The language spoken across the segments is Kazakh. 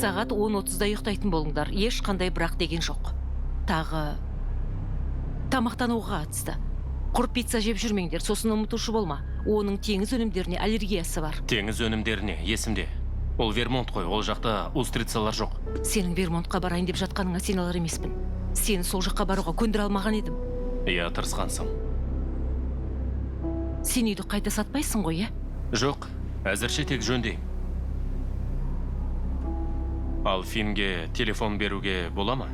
сағат 10:30-да ұйықтайтын болыңдар. Ешқандай бірақ деген жоқ. Тағы тамақтануға қатысты. Құр пицца жеп жүрмеңдер, сосын ұмытушы болма. Оның теңіз өнімдеріне аллергиясы бар. Теңіз өнімдеріне, есімде. Ол Вермонт қой, ол жақта устрицалар жоқ. Сенің Вермонтқа барайын деп жатқаныңа сен алар емеспін. Сені сол жаққа баруға көндіре алмаған едім. Иә, тырысқансың. Сен үйді қайта сатпайсың ғой, е? Жоқ, әзірше тек жөндеймін. Ал Финге телефон беруге бола ма?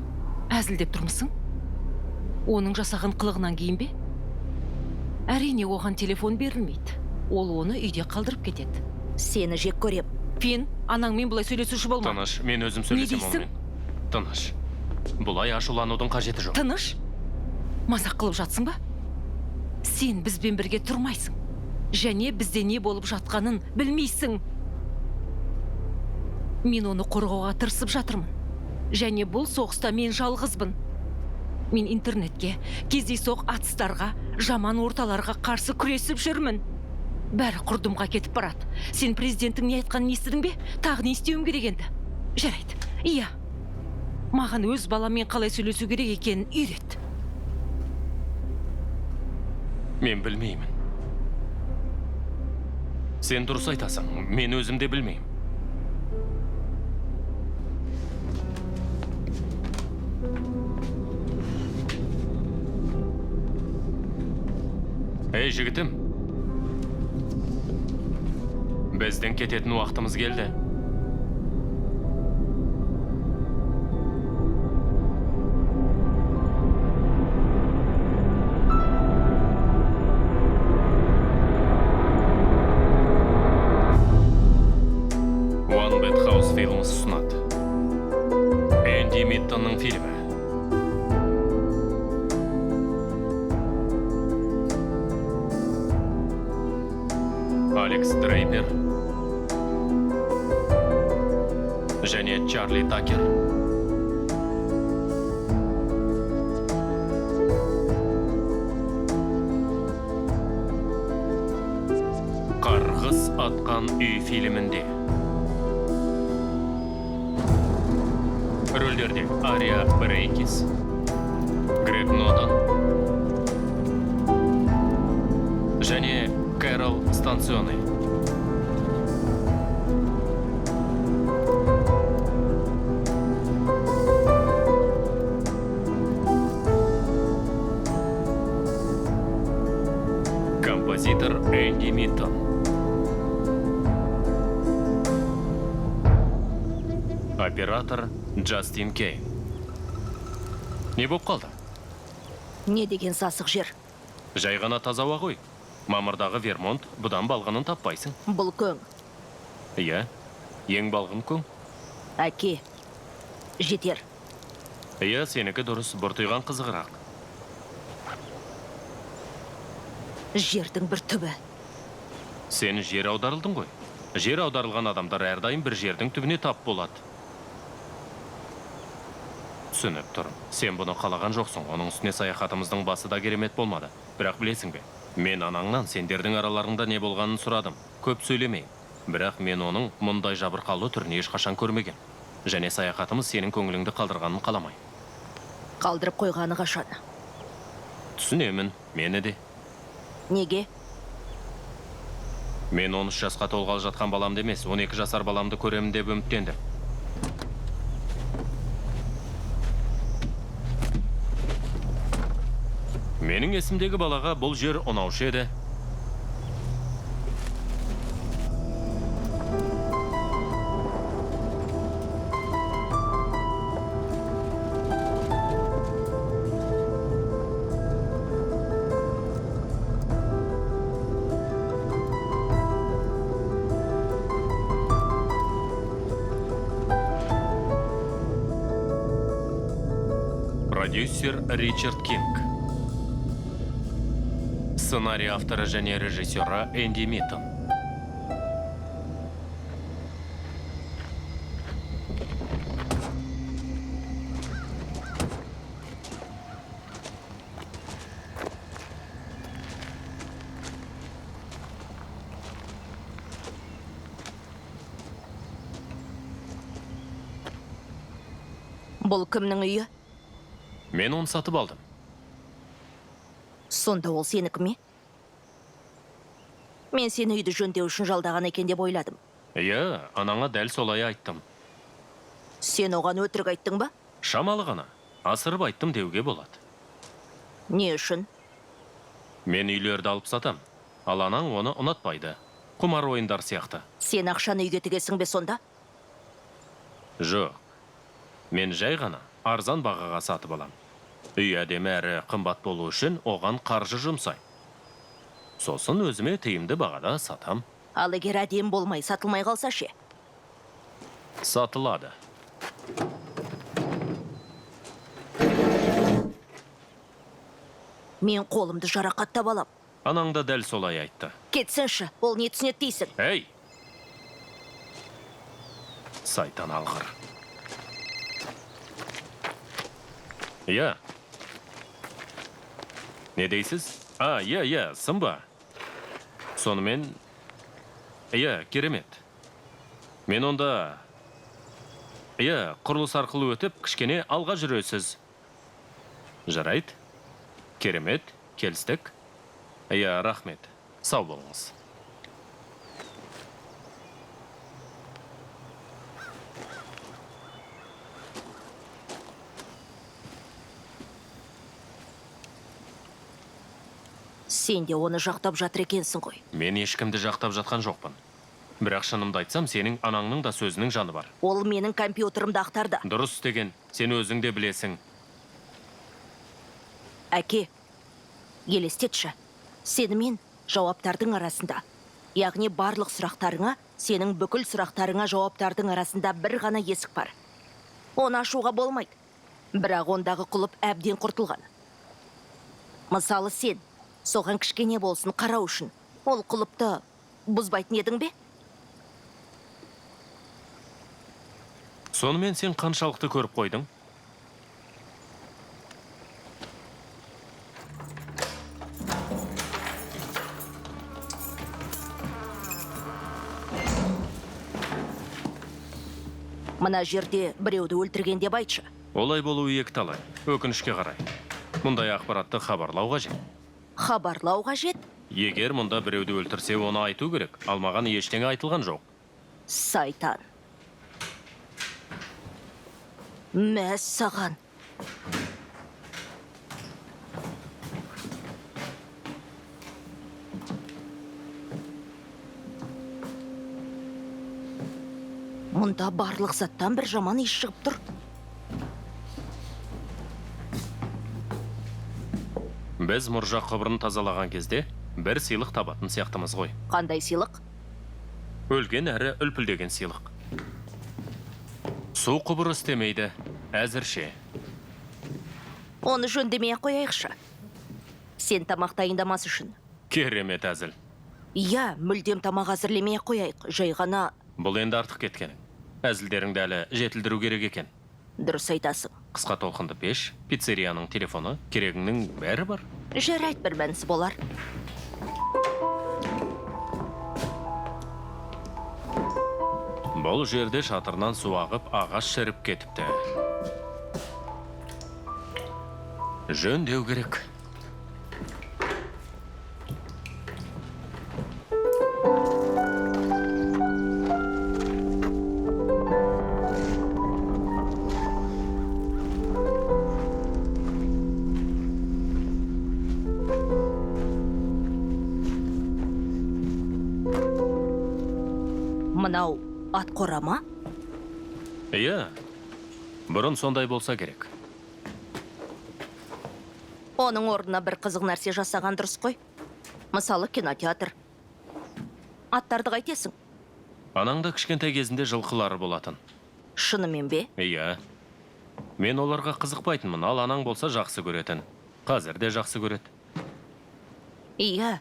Әзілдеп тұрмысың? Оның жасаған қылығынан кейін бе? Әрине оған телефон берілмейді. Ол оны үйде қалдырып кетеді. Сені жек көрем. Фин, анаңмен бұлай сөйлесуші болма. Тыныш, мен өзім сөйлесем онымен. Тыныш. Бұлай ашуланудың қажеті жоқ. Тыныш? Мазақ қылып жатсың ба? Сен бізбен бірге тұрмайсың. Және бізде не болып жатқанын білмейсің. Мен оны қорғауға тырысып жатырмын. Және бұл соғыста мен жалғызбын. Мен интернетке, кездейсоқ атыстарға, жаман орталарға қарсы күресіп жүрмін. Бәрі құрдымға кетіп барады. Сен президенттің не айтқанын естідің бе? Тағы не істеуім керек енді? Жарайды. Иә. Маған өз баламмен қалай сөйлесу керек екенін үйрет. Мен білмеймін. Сен дұрыс айтасың, мен өзім де білмеймін. Ей, жігітім. Біздің кететін уақытымыз келді. One Bad House Films ұсынады. Энди Миттонның фильмі. Алекс Дрейпер және Чарли Такер. Қарғыс атқан үй фильмінде. Рөлдерде Ария Брейкис, Грег Нотон және Кэрол Станционы. Композитор Энди Миттон. Оператор Джастин Кейн. Не болып қалды? Не деген сасық жер? Жай ғана таза ауа ғой. Мамырдағы Вермонт, бұдан балғынын таппайсың. Бұл көң. Иә, ең балғын көң. Әке, жетер. Иә, сенікі дұрыс, бұртыйған қызығырақ. Жердің бір түбі. Сен жер аударылдың ғой. Жер аударылған адамдар әрдайым бір жердің түбіне тап болады. Түсініп тұрым. Сен бұны қалаған жоқсың. Оның үстіне саяхатымыздың басы да керемет болмады. Бірақ білесің бе? Мен анаңнан сендердің араларыңда не болғанын сұрадым. Көп сөйлемейін. Бірақ мен оның мұндай жабырқаулы түрін ешқашан көрмеген. Және саяхатымыз сенің көңіліңді қалдырғанын қаламай. Қалдырып қойғаны қашан? Түсінемін, мені де. Неге? Мен 13 жасқа толғалы жатқан баламды емес, 12 жасар баламды көремін деп үміттендім. Менің есімдегі балаға бұл жер ұнаушы еді. Продюсер Ричард Кинг. Сценарий авторы және режиссера Энди Миттон. Бұл кімнің үйі? Мен оны сатып алдым. Сонда ол сенікі ме? Мен сені үйді жөндеу үшін жалдаған екен деп ойладым. Иә, анаңа дәл солай айттым. Сен оған өтірік айттың ба? Шамалы ғана. Асырып айттым деуге болады. Не үшін? Мен үйлерді алып сатам. Ал анаң оны ұнатпайды. Құмар ойындар сияқты. Сен ақшаны үйге тігесің бе сонда? Жоқ. Мен жай ғана арзан бағаға сатып алам. Үй әдемі әрі қымбат болу үшін оған қаржы жұмсайм. Сосын өзіме тиімді бағада сатам. Ал егер әдем болмай сатылмай қалса ше? Сатылады. Мен қолымды жарақаттап алам. Анаң да дәл солай айтты. Кетсінші, ол не түсінеді дейсің? Әй! Сайтан алғыр. Иә. Не дейсіз? Иә, сын ба? Сонымен... Иә, керемет. Мен онда... Иә, құрылыс арқылы өтіп, кішкене алға жүресіз. Жарайды. Керемет, келістік. Иә, рахмет. Сау болыңыз. Сен де оны жақтап жатыр екенсің ғой. Мен ешкімді жақтап жатқан жоқпын. Бірақ шынымды айтсам, сенің анаңның да сөзінің жаны бар. Ол менің компьютерімді ақтарды. Дұрыс деген, сен өзің де білесің. Әке, елестетші. Сені мен жауаптардың арасында. Яғни барлық сұрақтарыңа, сенің бүкіл сұрақтарыңа жауаптардың арасында бір ғана есік бар. Оны ашуға болмайды. Бірақ ондағы құлып әбден құртылған. Мысалы сен, соған кішкене болсын қарау үшін, ол құлыпты бұзбайтын едің бе? Сонымен сен қаншалықты көріп қойдың? Мына жерде біреуді өлтірген деп айтшы. Олай болуы екі талай. Өкінішке қарай. Мұндай ақпаратты хабарлау қажет. Хабарлау қажет? Егер мұнда біреуді өлтірсе, оны айту керек. Ал маған ештеңе айтылған жоқ. Сайтан. Мәссаған. Мұнда барлық заттан бір жаман иіс шығып тұр. Біз мұржа құбырын тазалаған кезде бір сыйлық табатын сияқтымыз ғой. Қандай сыйлық? Өлген әрі үлпілдеген сыйлық. Су құбыры істемейді, әзірше. Оны жөндемей қояйықшы. Сен тамақ дайындамас үшін. Керемет әзіл. Иә, мүлдем тамақ әзірлемей қояйық. Жай ғана... Бұл енді артық кеткенің. Әзілдеріңді әлі жетілдіру керек екен. Дұрыс айтасың. Қысқа толқынды пеш, пиццерияның телефоны, керегіңнің бәрі бар. Жарайды, бір мәнісі болар. Бұл жерде шатырнан су ағып, ағаш шіріп кетіпті. Жөндеу керек. Мынау ат қорама? Иә, бұрын сондай болса керек. Оның орнына бір қызық нәрсе жасаған дұрыс қой. Мысалы, кинотеатр. Аттарды қайтесің? Анаңда кішкентай кезінде жылқылары болатын. Шынымен бе? Иә. Мен оларға қызықпайтынмын, ал анаң болса жақсы көретін. Қазір де жақсы көреді. Иә.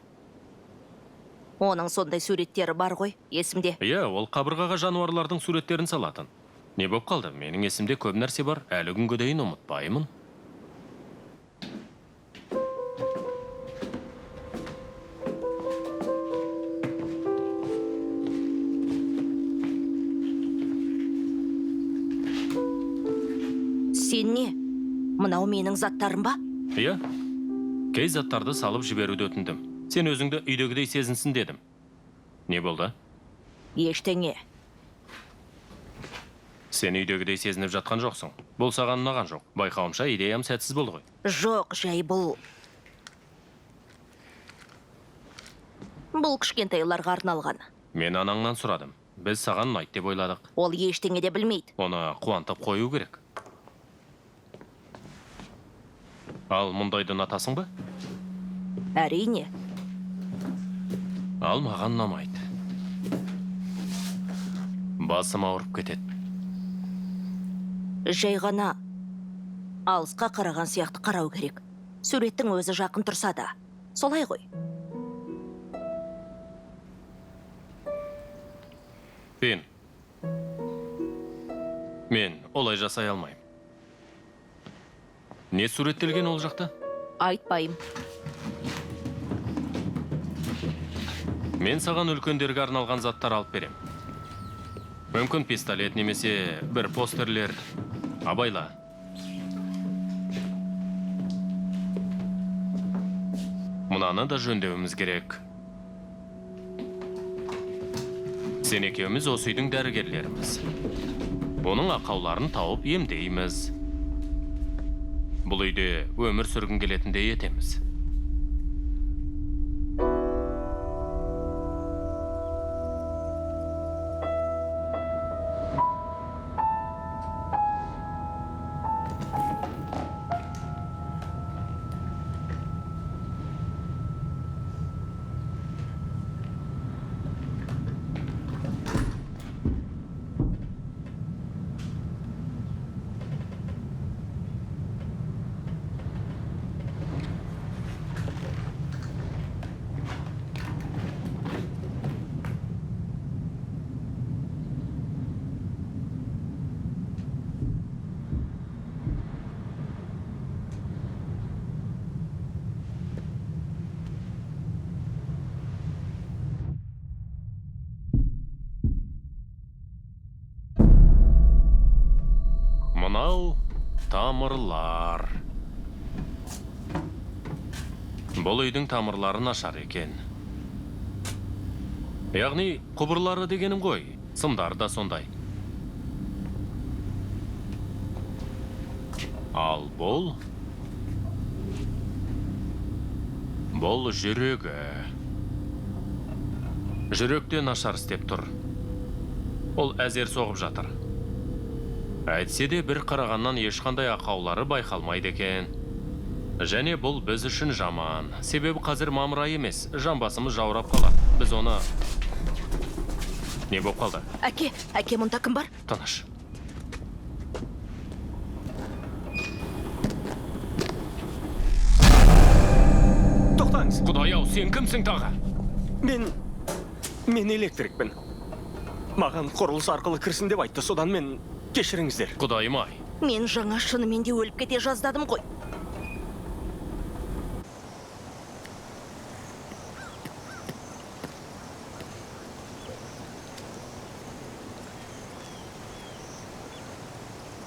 Оның сондай суреттері бар ғой, есімде. Иә, ол қабырғаға жануарлардың суреттерін салатын. Не боп қалды? Менің есімде көп нәрсе бар, әлі күнге дейін ұмытпаймын. Мынау менің заттарым ба? Иә, кей заттарды салып жіберуді өтіндім. Сен өзіңді үйдегідей сезінсін дедім. Не болды? Ештеңе. Сен үйдегідей сезініп жатқан жоқсың. Бұл саған ұнаған жоқ. Байқауымша идеям сәтсіз болды ғой. Жоқ, жай бұл... Бұл кішкентайларға арналған. Мен анаңнан сұрадым. Біз саған ұнайды деп ойладық. Ол ештеңе де білмейді. Оны қуантып қою керек. Ал мұндайды ұнатасың ба? Әрине. Ал маған ұнамайды. Басым ауырып кетеді. Жай ғана алысқа қараған сияқты қарау керек. Суреттің өзі жақын тұрса да. Солай ғой. Фин, мен олай жасай алмайым. Не суреттелген ол жақта? Айтпайым. Мен саған үлкендерге арналған заттар алып берем. Мүмкін пистолет немесе бір постерлер. Абайла. Мұнаны да жөндеуіміз керек. Сен екеуміз осы үйдің дәрігерлеріміз. Оның ақауларын тауып емдейміз. Бұл үйде өмір сүргін келетіндей етеміз. Мынау тамырлар. Бұл үйдің тамырлары нашар екен. Яғни құбырлары дегенім ғой, сымдар да сондай. Ал бұл жүрегі. Жүректе нашар істеп тұр. Ол әзер соғып жатыр. Әйтсе де бір қарағаннан ешқандай ақаулары байқалмайды екен. Және бұл біз үшін жаман. Себебі қазір мамыр айы емес, жамбасымыз жаурап қалады. Біз оны... Не болып қалды? Әке, мұнда кім бар? Тыныш. Тоқтаңыз. Құдай-ау, сен кімсің тағы? Мен электрикпін. Маған құрылыс арқылы кірсін деп айтты, содан мен... Кешіріңіздер. Құдайым-ай. Мен жаңа шынымен де өліп кете жаздадым ғой.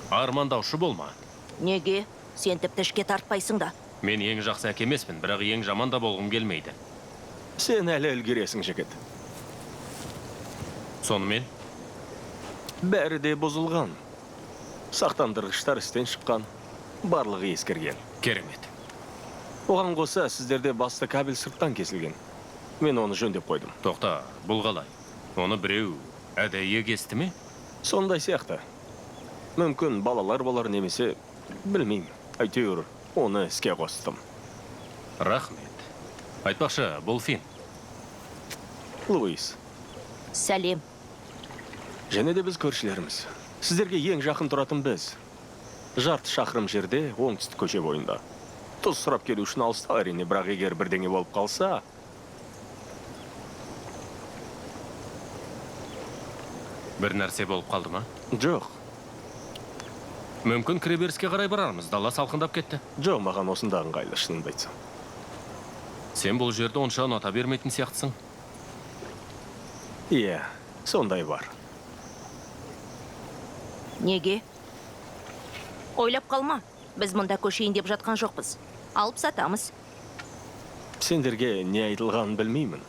Армандаушы болма. Неге? Сен тіпті ішке тартпайсың да. Мен ең жақсы әке емеспін, бірақ ең жаман да болғым келмейді. Сен әлі үлгересің, жігіт. Сонымен? Бәрі де бұзылған. Сақтандырғыштар істен шыққан. Барлығы ескірген. Керемет. Оған қоса сіздерде басты кабель сырттан кесілген. Мен оны жөндеп қойдым. Тоқта, бұл қалай? Оны біреу әдейі кесті ме? Сондай сияқты. Мүмкін балалар болар немесе, білмеймін. Әйтеуір, оны іске қостым. Рахмет. Айтпақшы, бұл Фин. Луис. Сәлем. Және де біз көршілеріміз. Сіздерге ең жақын тұратын біз. Жарты шақырым жерде, оңтүстік көше бойында. Тұз сұрап келу үшін алыста әрине, бірақ егер бірдеңе болып қалса... Бір нәрсе болып қалды ма? Жоқ. Мүмкін кіреберіске қарай барармыз, дала салқындап кетті. Жоқ, маған осында ыңғайлы, шынымды айтсам. Сен бұл жерді онша ұната бермейтін сияқтысың. Иә, сондай бар. Неге? Ойлап қалма. біз мұнда көшейін деп жатқан жоқпыз. Алып сатамыз. Сендерге не айтылғанын білмеймін.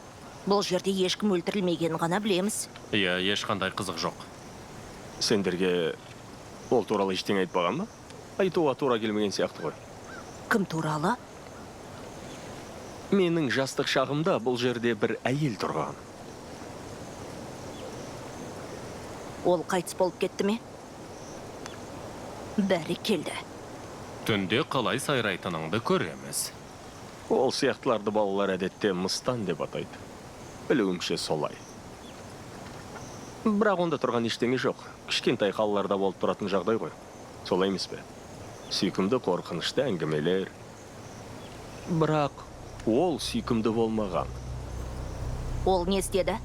Бұл жерде ешкім өлтірілмегенін ғана білеміз. Иә, ешқандай қызық жоқ. Сендерге ол туралы ештеңе айтпаған ба? Айтуға тура келмеген сияқты ғой. Кім туралы? Менің жастық шағымда бұл жерде бір әйел тұрған. Ол қайтыс болып кетті ме? Бәрі келді. Түнде қалай сайрайтыныңды көреміз. Ол сияқтыларды балалар әдетте мыстан деп атайды. Білуімше солай. Бірақ онда тұрған ештеңе жоқ. Кішкентай қалаларда болып тұратын жағдай ғой. Солай емес пе? Сүйкімді қорқынышты әңгімелер. Бірақ ол сүйкімді болмаған. Ол не істеді?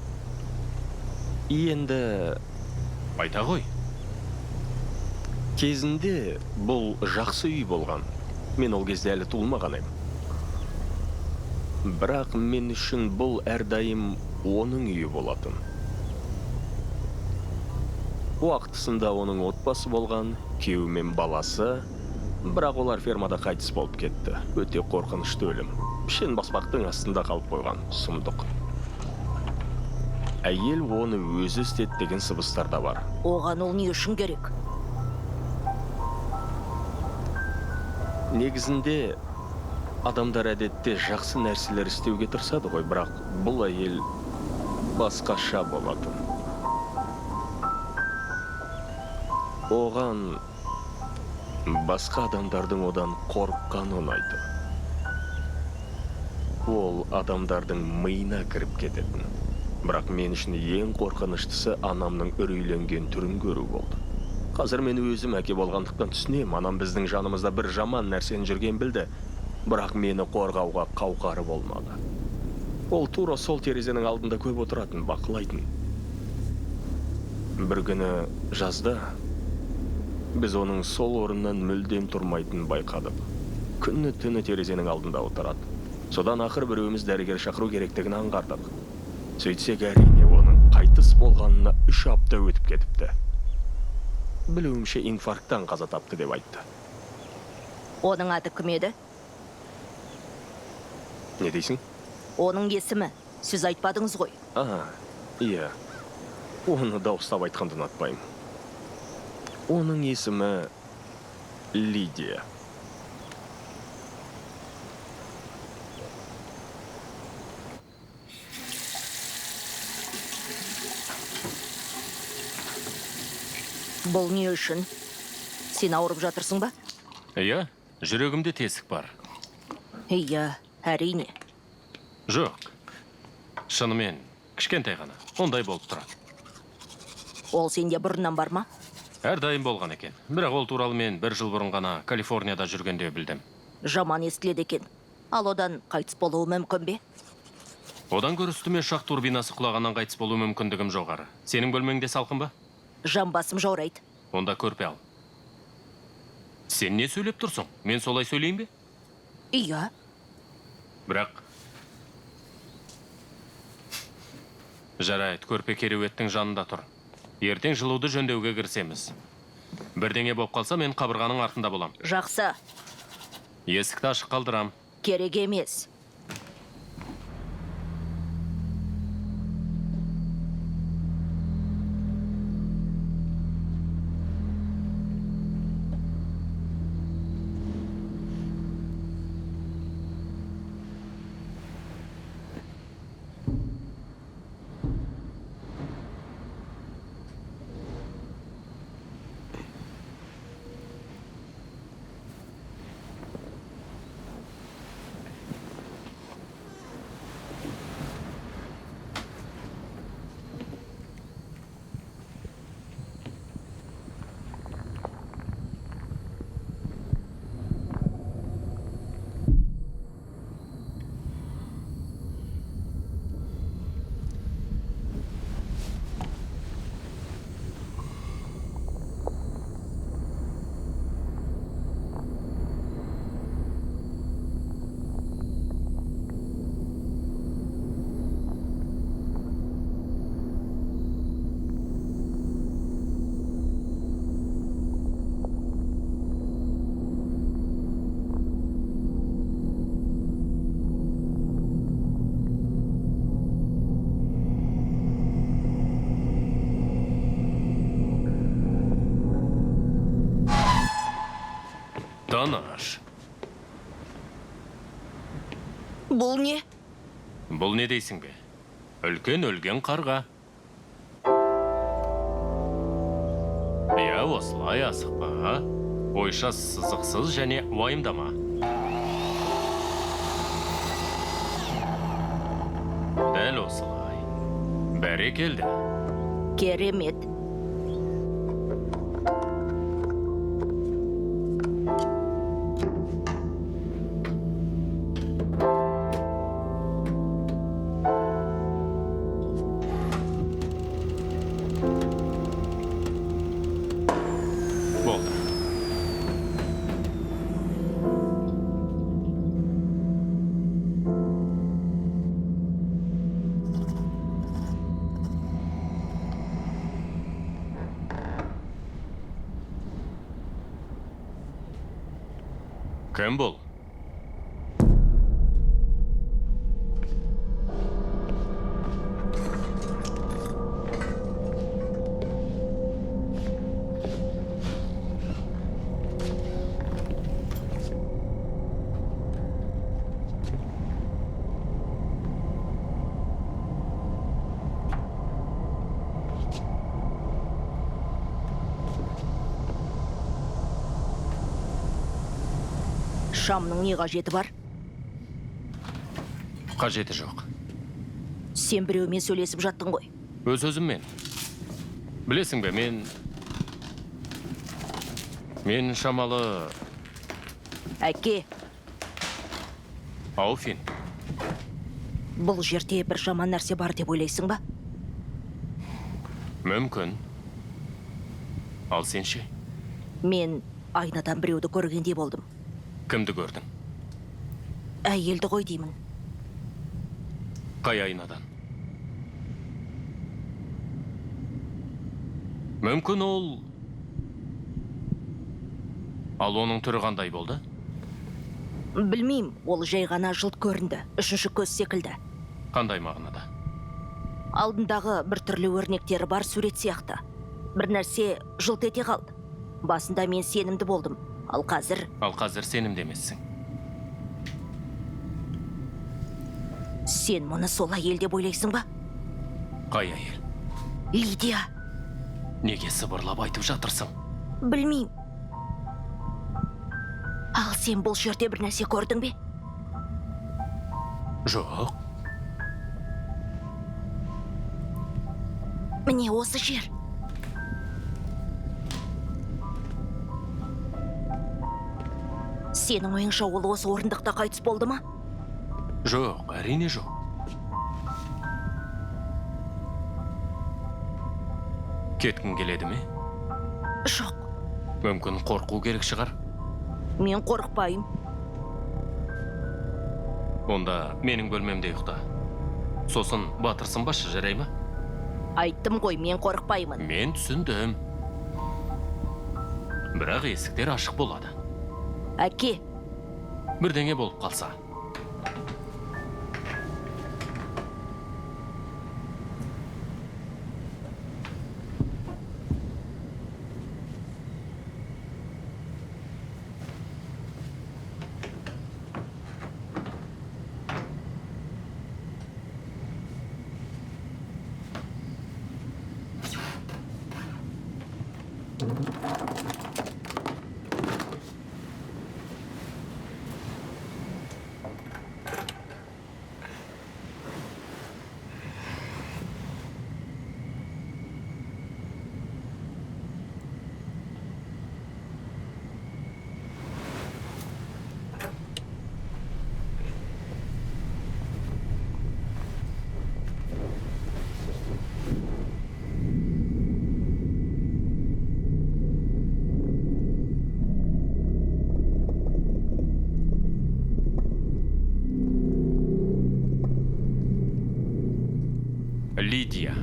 Енді Айта ғой. кезінде бұл жақсы үй болған. Мен ол кезде әлі туылмаған едім. Бірақ мен үшін бұл әрдайым оның үйі болатын. Уақытысында оның отбасы болған, күйеуі мен баласы, бірақ олар фермада қайтыс болып кетті. Өте қорқынышты өлім. Пішен баспақтың астында қалып қойған, сұмдық. Әйел оны өзі істеді деген сыбыстар да бар. Оған ол не үшін керек? Негізінде адамдар әдетте жақсы нәрселер істеуге тырысады ғой, бірақ бұл әйел басқаша болатын. Оған басқа адамдардың одан қорыққаны ұнайды. Ол адамдардың миына кіріп кететін. Бірақ мен үшін ең қорқыныштысы анамның үрейленген түрін көру болды. Қазір мен өзім әке болғандықтан түсінем, анам біздің жанымызда бір жаман нәрсені жүрген білді, бірақ мені қорғауға қауқары болмады. Ол тура сол терезенің алдында көп отыратын, бақылайтын. Бір күні жазда біз оның сол орыннан мүлдем тұрмайтын байқадық. Күні түні терезенің алдында отырады. Содан ақыр біреуіміз дәрігер шақыру керектігін аңғардық. Сөйтсек әрине оның қайтыс болғанына 3 апта өтіп кетіпті. Білуімше инфаркттан қаза тапты деп айтты. Оның аты кім еді? Не дейсің? Оның есімі. Сіз айтпадыңыз ғой. Иә. Оны дауыстап айтқанды ұнатпаймын. Оның есімі Лидия. Бұл не үшін? Сен ауырып жатырсың ба? Иә, жүрегімде тесік бар. Иә, әрине. Жоқ. Шынымен, кішкентай ғана. Ондай болып тұрады. Ол сенде бұрыннан бар ма? Әрдайым болған екен. Бірақ ол туралы мен 1 жыл бұрын ғана Калифорнияда жүргенде білдім. Жаман естіледі екен. Ал одан қайтыс болуы мүмкін бе? Одан гөрі үстіме ұшақ турбинасы құлағаннан қайтыс болу мүмкіндігім жоғары. Сенің бөлмеңде салқын ба? Жамбасым жаурайды. Онда көрпе ал. Сен не сөйлеп тұрсың? Мен солай сөйлейін бе? Иә. Бірақ... Жарайды, көрпе кереуеттің жанында тұр. Ертең жылуды жөндеуге кірісеміз. Бірдеңе болып қалса, мен қабырғаның артында болам. Жақсы. Есікті ашық қалдырам. Керек емес. Анаш. Бұл не? Бұл не дейсің бе? Үлкен өлген қарға. Я осылай асықпа. Ойша сызықсыз және уайымдама. Дәл осылай. Бәрекелді. Керемет. Болды. Кім бұл? Шамның не қажеті бар? Қажеті жоқ. Сен біреумен сөйлесіп жаттың ғой. Өз-өзіммен. Білесің бе, мен шамалы... Әке, Ауфин. бұл жерде бір жаман нәрсе бар деп ойлайсың ба? Мүмкін. Ал сен ше? Мен айнадан біреуді көргендей болдым. Кімді көрдің? Әйелді ғой деймін. Қай айнадан? Мүмкін ол... Ал оның түрі қандай болды? Білмейм, ол жай ғана жылт көрінді. Үшінші көз секілді. Қандай мағынада? Алдындағы бір түрлі өрнектері бар сурет сияқты. Бір нәрсе жылт ете қалды. Басында мен сенімді болдым. Ал қазір сенімді емессің. Сен мұны сол әйел деп ойлайсың ба? Қай әйел? Лидия. Неге сыбырлап айтып жатырсың? Білмейм. Ал сен бұл жерде бір нәрсе көрдің бе? Жоқ. Міне осы жер. Сенің ойыңша ол осы орындықта қайтыс болды ма? Жоқ, әрине жоқ. Кеткің келеді ме? Жоқ, Мүмкін қорқу керек шығар. мен қорықпайым. Онда менің бөлмемде ұйықта. Сосын батырсынбашы, жарай ма? Айттым ғой, мен қорықпаймын. Мен түсіндім. Бірақ есіктер ашық болады. Әке, Бірдеңе болып қалса. Лидия.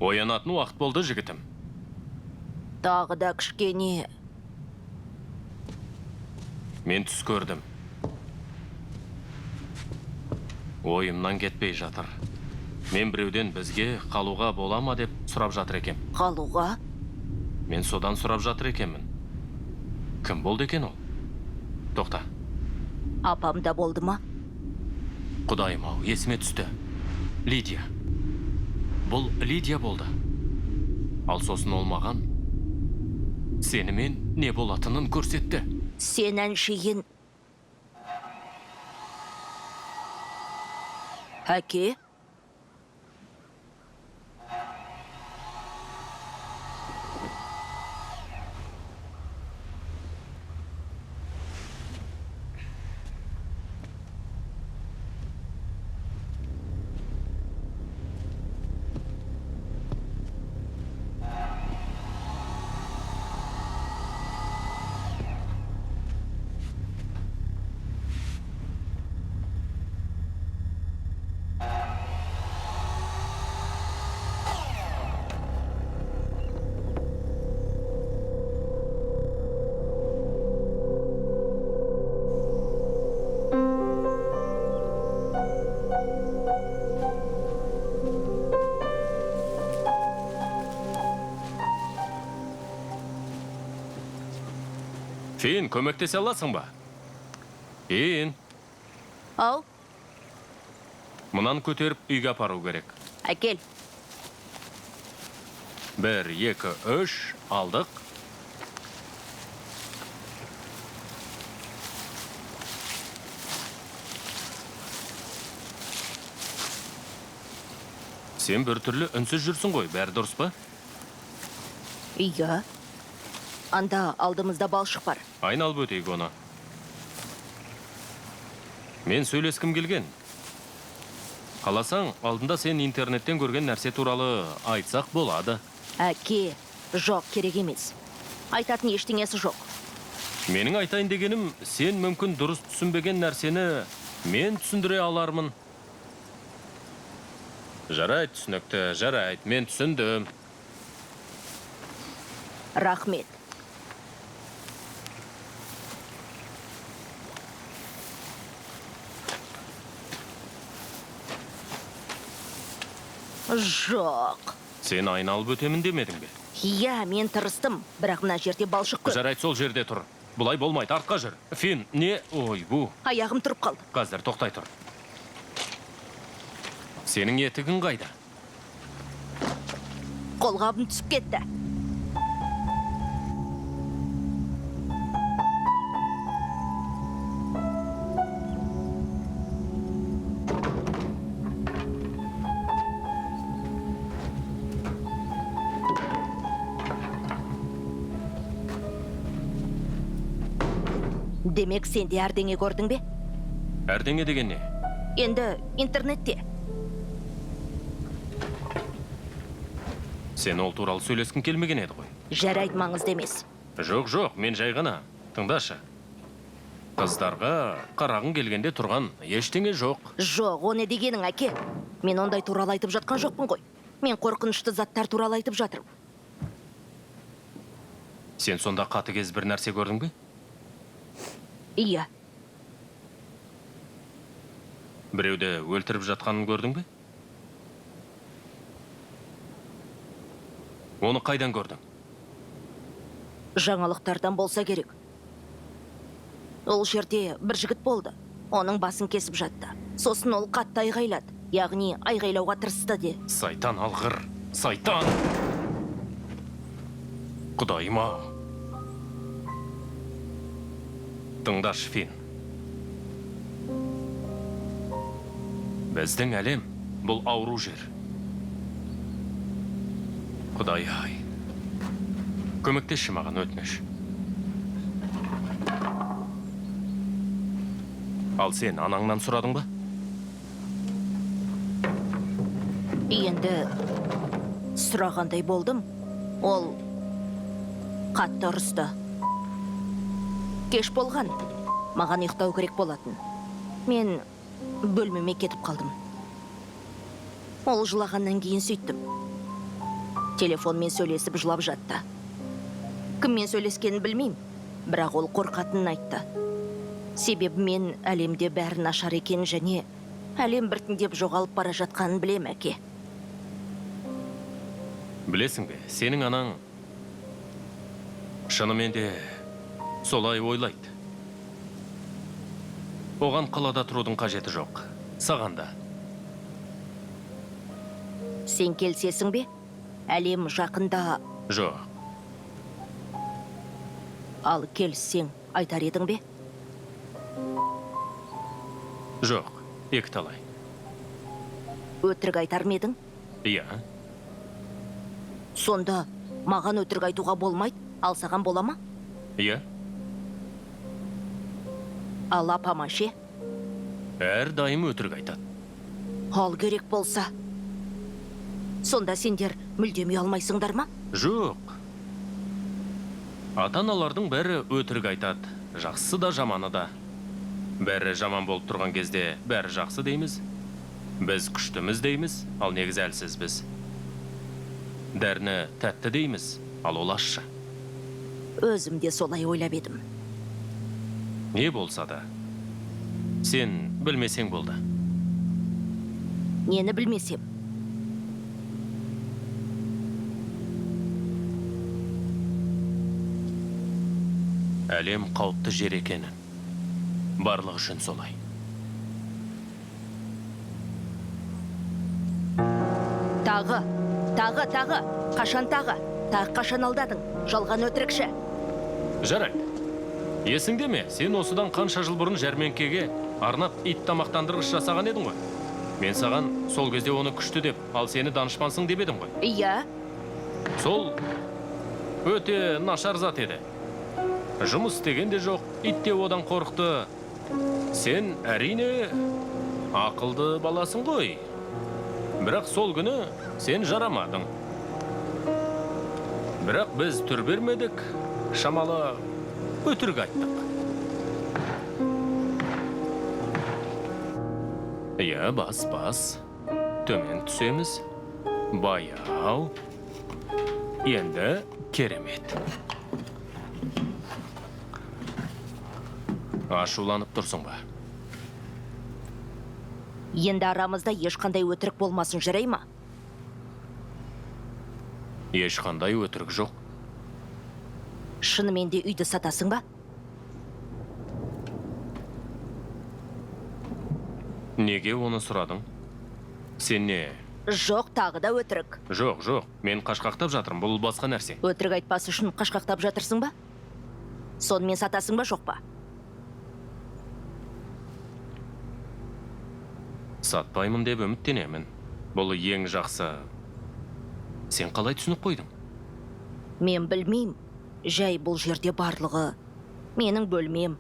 Оянатын уақыт болды, жігітім. Тағы да кішкене. Мен түс көрдім. Ойымнан кетпей жатыр. Мен біреуден бізге қалуға бола ма деп сұрап жатыр екем. Қалуға? Мен содан сұрап жатыр екенмін. Кім болды екен ол? Тоқта. Апам да болды ма? Құдайым ау, есіме түсті. Лидия. Бұл Лидия болды. Ал сосын ол маған сенімен не болатынын көрсетті. Сен әншейін... Әке? Фин, көмектесе аласың ба? Фин, Ау, мұнан көтеріп үйге апару керек. әкел. 1, 2, 3, алдық. Сен бір түрлі үнсіз жүрсің ғой, бәрі дұрыс па? Иә. Анда алдымызда балшық бар. Айналып өтейік оны. Мен сөйлескім келген. Қаласаң, алдында сен интернеттен көрген нәрсе туралы айтсақ болады. Әке, жоқ, керек емес. Айтатын ештеңесі жоқ. Менің айтайын дегенім, сен мүмкін дұрыс түсінбеген нәрсені мен түсіндіре алармын. Жарайды, түсінікті, жарайды, мен түсіндім. Рахмет. Жоқ. Сен айналып өтемін демедің бе? Иә, мен тырыстым, бірақ мына жерде балшық көп. Жарайды, сол жерде тұр. Бұлай болмайды, артқа жүр. Фин, не? Ой, бұ. Аяғым тұрып қалды. Қазір тоқтай тұр. Сенің етігің қайда? Қолғабым түсіп кетті. Демек, сен де әрдеңе көрдің бе? Әрдеңе деген не? Енді интернетте. Сен ол туралы сөйлескің келмеген еді ғой. Жарайды, маңызды емес. Жоқ, мен жай ғана. Тыңдашы. Қыздарға қарағың келгенде тұрған ештеңе жоқ. Жоқ, о не дегенің, әке? Мен ондай туралы айтып жатқан жоқпын ғой. Мен қорқынышты заттар туралы айтып жатырмын. Сен сонда қатыгез бір нәрсе көрдің бе? Иә. Біреуді өлтіріп жатқанын көрдің бе? Оны қайдан көрдің? Жаңалықтардан болса керек. Ол жерде бір жігіт болды. Оның басын кесіп жатты. Сосын ол қатты айғайлады. Яғни айғайлауға тырысты де. Сайтан алғыр, сайтан! Құдайым ау. Тыңдашы, Фин. Біздің әлем бұл ауру жер. Құдай ай. Көмектесші маған, өтініш. Ал сен анаңнан сұрадың ба? Енді сұрағандай болдым. Ол қатты ұрысты. Кеш болған. Маған ұйықтау керек болатын. Мен бөлмеме кетіп қалдым. Ол жылағаннан кейін сөйттім. Телефонмен сөйлесіп жылап жатты. Кіммен сөйлескенін білмеймін, бірақ ол қорқатынын айтты. Себебі мен әлемде бәрі нашар екенін және әлем біртіндеп жоғалып бара жатқанын білем, әке. Білесің бе, сенің анаң шынымен де солай ойлайды. Оған қалада тұрудың қажеті жоқ. Саған да. Сен келсесің бе? Әлем жақында... Жоқ. Ал келсең, айтар едің бе? Жоқ, екі талай. Өтірік айтар ма едің? Иә. Сонда маған өтірік айтуға болмайды, ал саған бола ма? Иә. Ал апама ше? Әр дайым өтірік айтады. Ал керек болса. Сонда сендер мүлдем ұялмайсыңдар ма? Жоқ. Ата-аналардың бәрі өтірік айтады. Жақсы да, жаманы да. Бәрі жаман болып тұрған кезде бәрі жақсы дейміз. Біз күштіміз дейміз, ал негізі әлсіз біз. Дәріні тәтті дейміз, ал ол ащы. Өзім де солай ойлап едім. Не болса да, сен білмесең болды. Нені білмесем? Әлем қауіпті жер екенін. Барлық үшін солай. Тағы. Қашан тағы? Тағы қашан алдадың? Жалған өтірікші. Жарайды. Есіңде ме, сен осыдан қанша жыл бұрын жәрмеңкеге арнап ит тамақтандырғыш жасаған едің ғой? Мен саған сол кезде оны күшті деп, ал сені данышпансың деп едім ғой? Иә. Сол өте нашар зат еді. Жұмыс істеген де жоқ, ит те одан қорықты. Сен әрине ақылды баласың ғой. Бірақ сол күні сен жарамадың. Бірақ біз түр бермедік, шамалы өтірік айттық. Иә, бас. Төмен түсеміз. Баяу. Енді керемет. Ашуланып тұрсың ба? Енді арамызда ешқандай өтірік болмасын, жарай ма? Ешқандай өтірік жоқ. Шынымен де үйді сатасың ба? Неге оны сұрадың? Сен не? Жоқ, тағы да өтірік. Жоқ, мен қашқақтап жатырмын, бұл басқа нәрсе. Өтірік айтпас үшін қашқақтап жатырсың ба? Сонымен сатасың ба, жоқ па? Сатпаймын деп үміттенемін. Бұл ең жақсы. Сен қалай түсініп қойдың? Мен білмеймін. Жай бұл жерде барлығы. Менің бөлмем.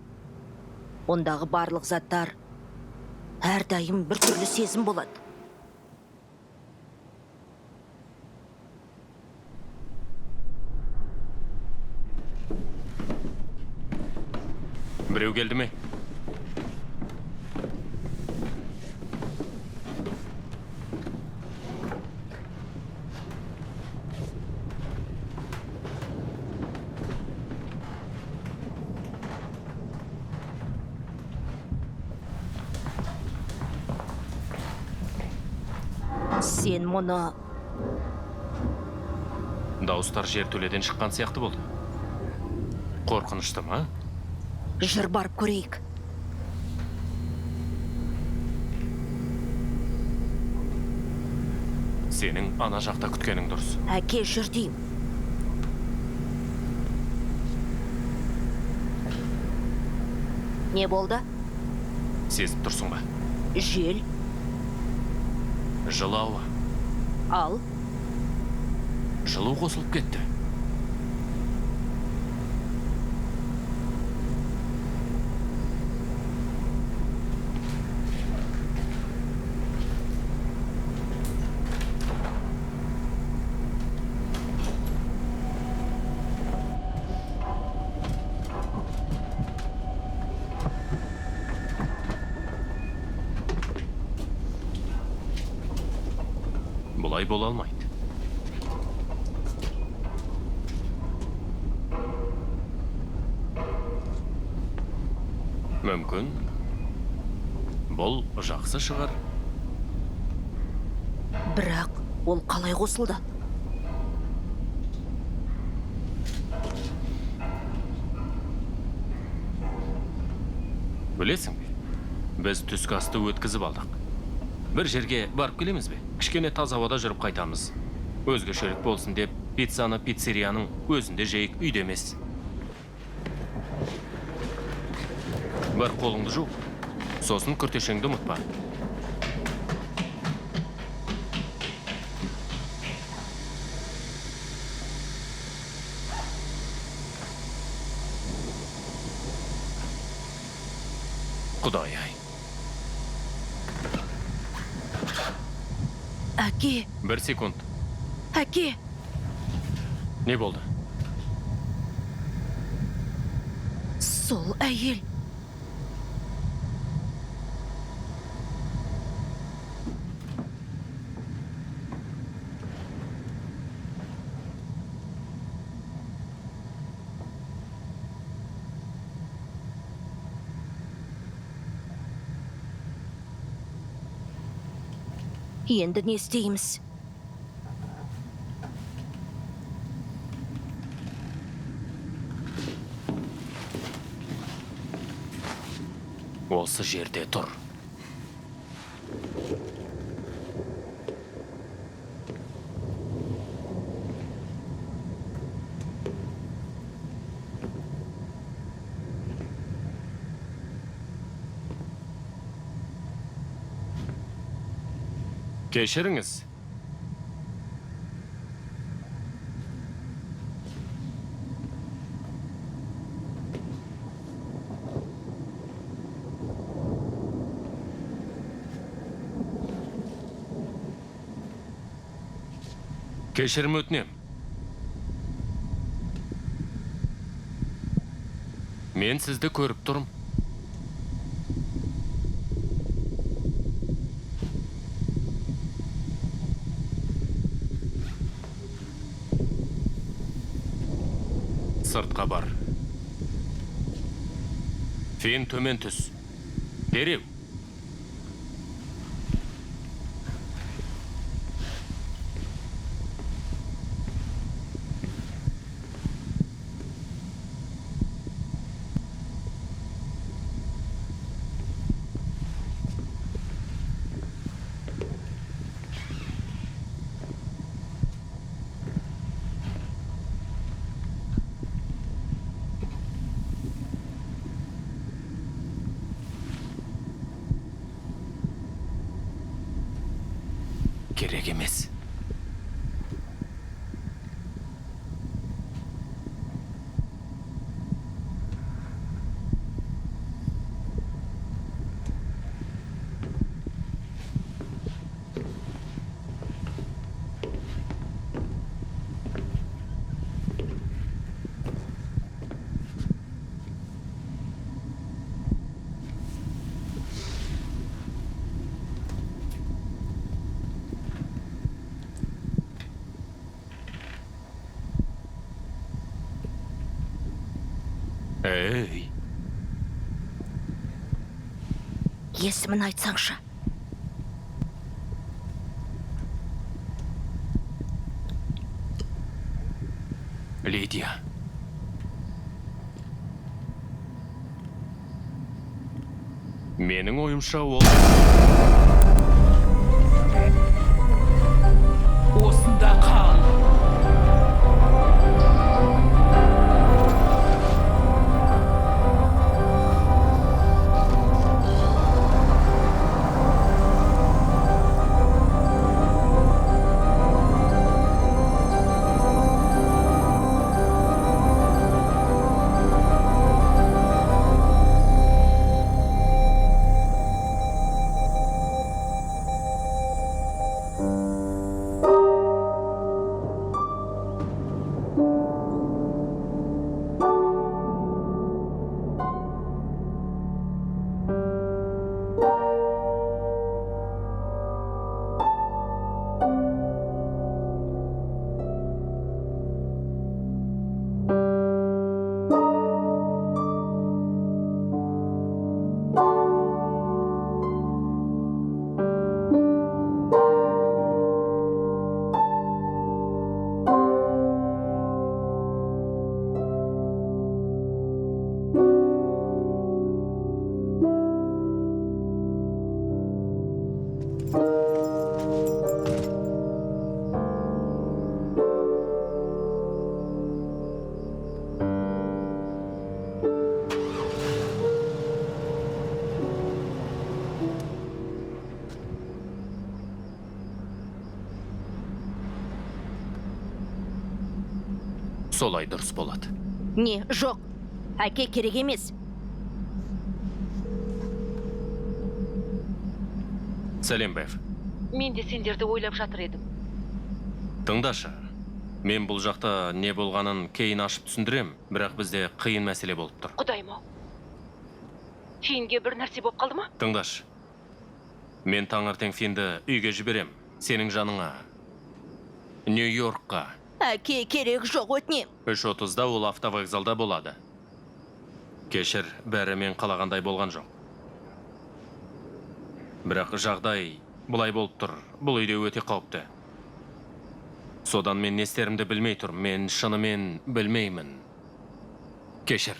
Ондағы барлық заттар. Әрдайым бір түрлі сезім болады. Біреу келді ме? Сен мұны... Дауыстар жертөледен шыққан сияқты болды. Қорқынышты ма? Жүр барып көрейік. Сенің ана жақта күткенің дұрыс. Әке, жүр дейім. Не болды? Сезіп тұрсың ба? Жел. Жылы ауа. Ал. Жылу қосылып кетті. Бұлай бола алмайды. Мүмкін. Бұл жақсы шығар. Бірақ ол қалай қосылды? Білесің бе? Біз түскі асты өткізіп алдық. Бір жерге барып келеміз бе? Кішкене таза ауада жүріп қайтамыз. Өзгешелік болсын деп, пиццаны пиццерияның өзінде жейік, үйде емес. Бар қолыңды жу. Сосын күртешеңді ұмытпа. Құдай-ай. Әке, Бір секунд. әке, Не болды? сол әйел. Енді не істейміз? Осы жерде тұр. Кешіріңіз. Кешірім өтінем. Мен сізді көріп тұрмын. Сыртқа бар. Фин төмен түс. Дереу. Керек емес. Ей, Есімін айтсаңшы. Лидия. Менің ойымша ол... Осында қал. Солай дұрыс болады. Не, жоқ. Әке керек емес. Сәлембаев, Мен де сендерді ойлап жатыр едім. тыңдашы. Мен бұл жақта не болғанын кейін ашып түсіндірем, бірақ бізде қиын мәселе болып тұр. Құдайым-ау. Финге бір нәрсе болып қалды ма? Тыңдашы. Мен таңертең Финді үйге жіберем. Сенің жаныңа. Нью-Йоркқа. Әке керек жоқ, өтінем. 3:30-да ол автовокзалда болады. Кешір, бәрі мен қалағандай болған жоқ. Бірақ жағдай бұлай болып тұр. Бұл үйде өте қауіпті. Содан мен не істерімді білмей тұр. Мен шынымен білмеймін. Кешір.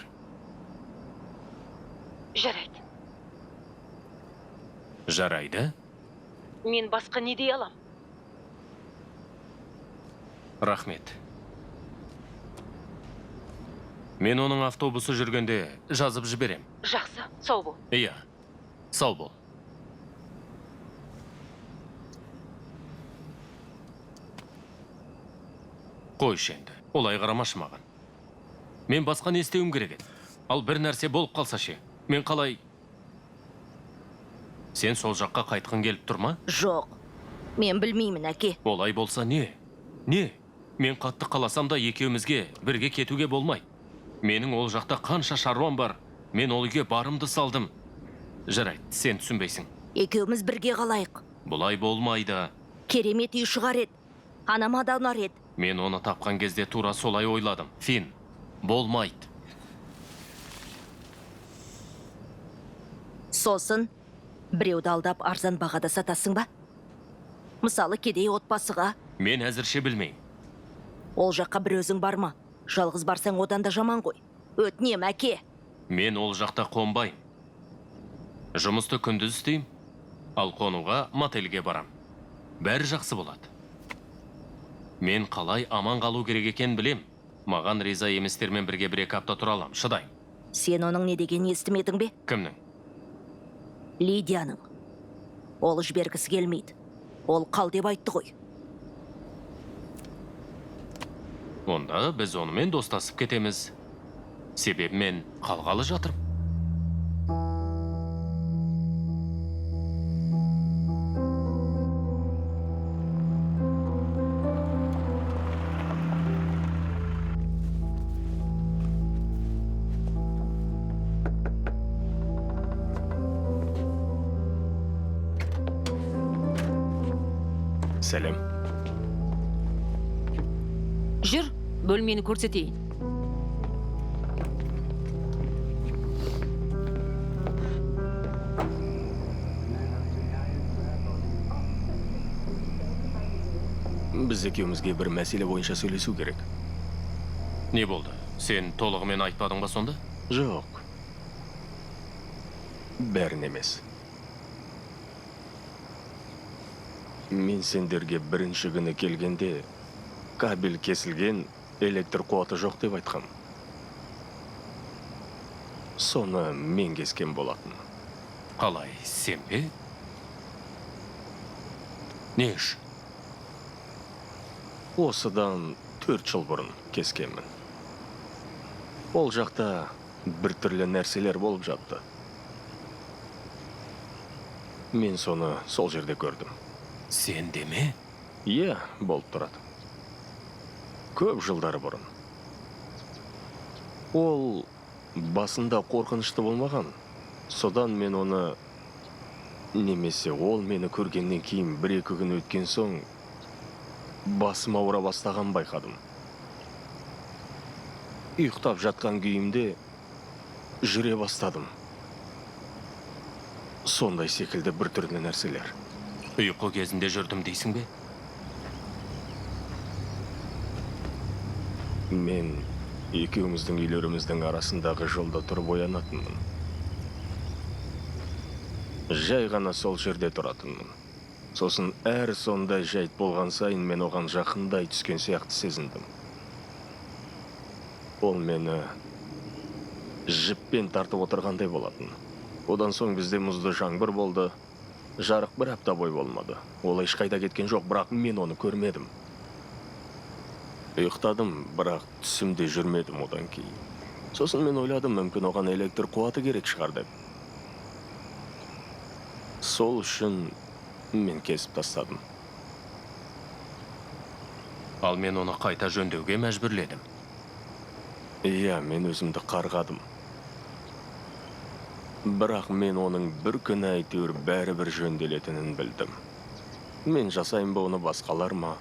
Жарайды. Жарайды. Мен басқа не дей алам? Рахмет. Мен оның автобусы жүргенде жазып жіберем. Жақсы, сау бол. Иә, сау бол. Қойшы енді, олай қарамашы маған. Мен басқа не істеуім керек еді? Ал бір нәрсе болып қалса ше, мен қалай... Сен сол жаққа қайтқың келіп тұр ма? Жоқ. Мен білмеймін, әке. Олай болса не? Не? Мен қатты қаласам да екеумізге бірге кетуге болмай. Менің ол жақта қанша шаруам бар. Мен ол үйге барымды салдым. Жарайды, сен түсінбейсің. Екеуміз бірге қалайық. Бұлай болмайды. Керемет үй шығар еді. Анама да ұнар еді. Мен оны тапқан кезде тура солай ойладым. Фин, болмайды. Сосын, біреуді алдап арзан бағада сатасың ба? Мысалы, кедей отбасыға. Мен әзірше білмеймін. Ол жаққа бір өзің барма. Жалғыз барсаң одан да жаман ғой. Өтінем, әке. Мен ол жақта қонбайым. Жұмысты күндіз істейм, ал қонуға мотельге барам. Бәрі жақсы болады. Мен қалай аман қалу керек екен білем. Маған риза еместермен бірге 1-2 апта тұра алам, шыдайм. Сен оның не дегенін естімедің бе? Кімнің? Лидияның. Ол жібергісі келмейді. Ол қал деп айтты ғой. Онда біз онымен достасып кетеміз. Себебі мен қалғалы жатырмын. Сәлем. Жүр, бөлмені көрсетейін. Біз екеумізге бір мәселе бойынша сөйлесу керек. Не болды? Сен толығымен айтпадың ба сонда? Жоқ. Бәрін емес. Мен сендерге бірінші күні келгенде кабель кесілген, электр қуаты жоқ деп айтқам. Соны мен кескен болатын. Қалай, сен бе? Не үшін? Осыдан 4 жыл бұрын кескенмін. Ол жақта бір түрлі нәрселер болып жатты. Мен соны сол жерде көрдім. Сен деме? Иә, болып тұрады. Көп жылдары бұрын. Ол басында қорқынышты болмаған. Содан мен оны, немесе ол мені көргеннен кейін 1-2 күн өткен соң, басым ауыра бастаған байқадым. Ұйықтап жатқан күйімде жүре бастадым. Сондай секілді бір түрлі нәрселер. Ұйқы кезінде жүрдім дейсің бе? Мен екеуміздің үйлеріміздің арасындағы жолда тұрып оянатынмын. Жай ғана сол жерде тұратынмын. Сосын әр сондай жайт болған сайын мен оған жақындай түскен сияқты сезіндім. Ол мені жіппен тартып отырғандай болатын. Одан соң бізде мұзды жаңбыр болды. Жарық 1 апта бой болмады. Ол ешқайда кеткен жоқ, бірақ мен оны көрмедім. ұйықтадым, бірақ түсімде жүрмедім одан кейін. Сосын мен ойладым, мүмкін оған электр қуаты керек шығар деп. Сол үшін мен кесіп тастадым. Ал мен оны қайта жөндеуге мәжбүрледім. Иә, мен өзімді қарғадым. Бірақ мен оның бір күн әйтеуір бәрібір жөнделетінін білдім. Мен жасайын ба оны басқалар ма?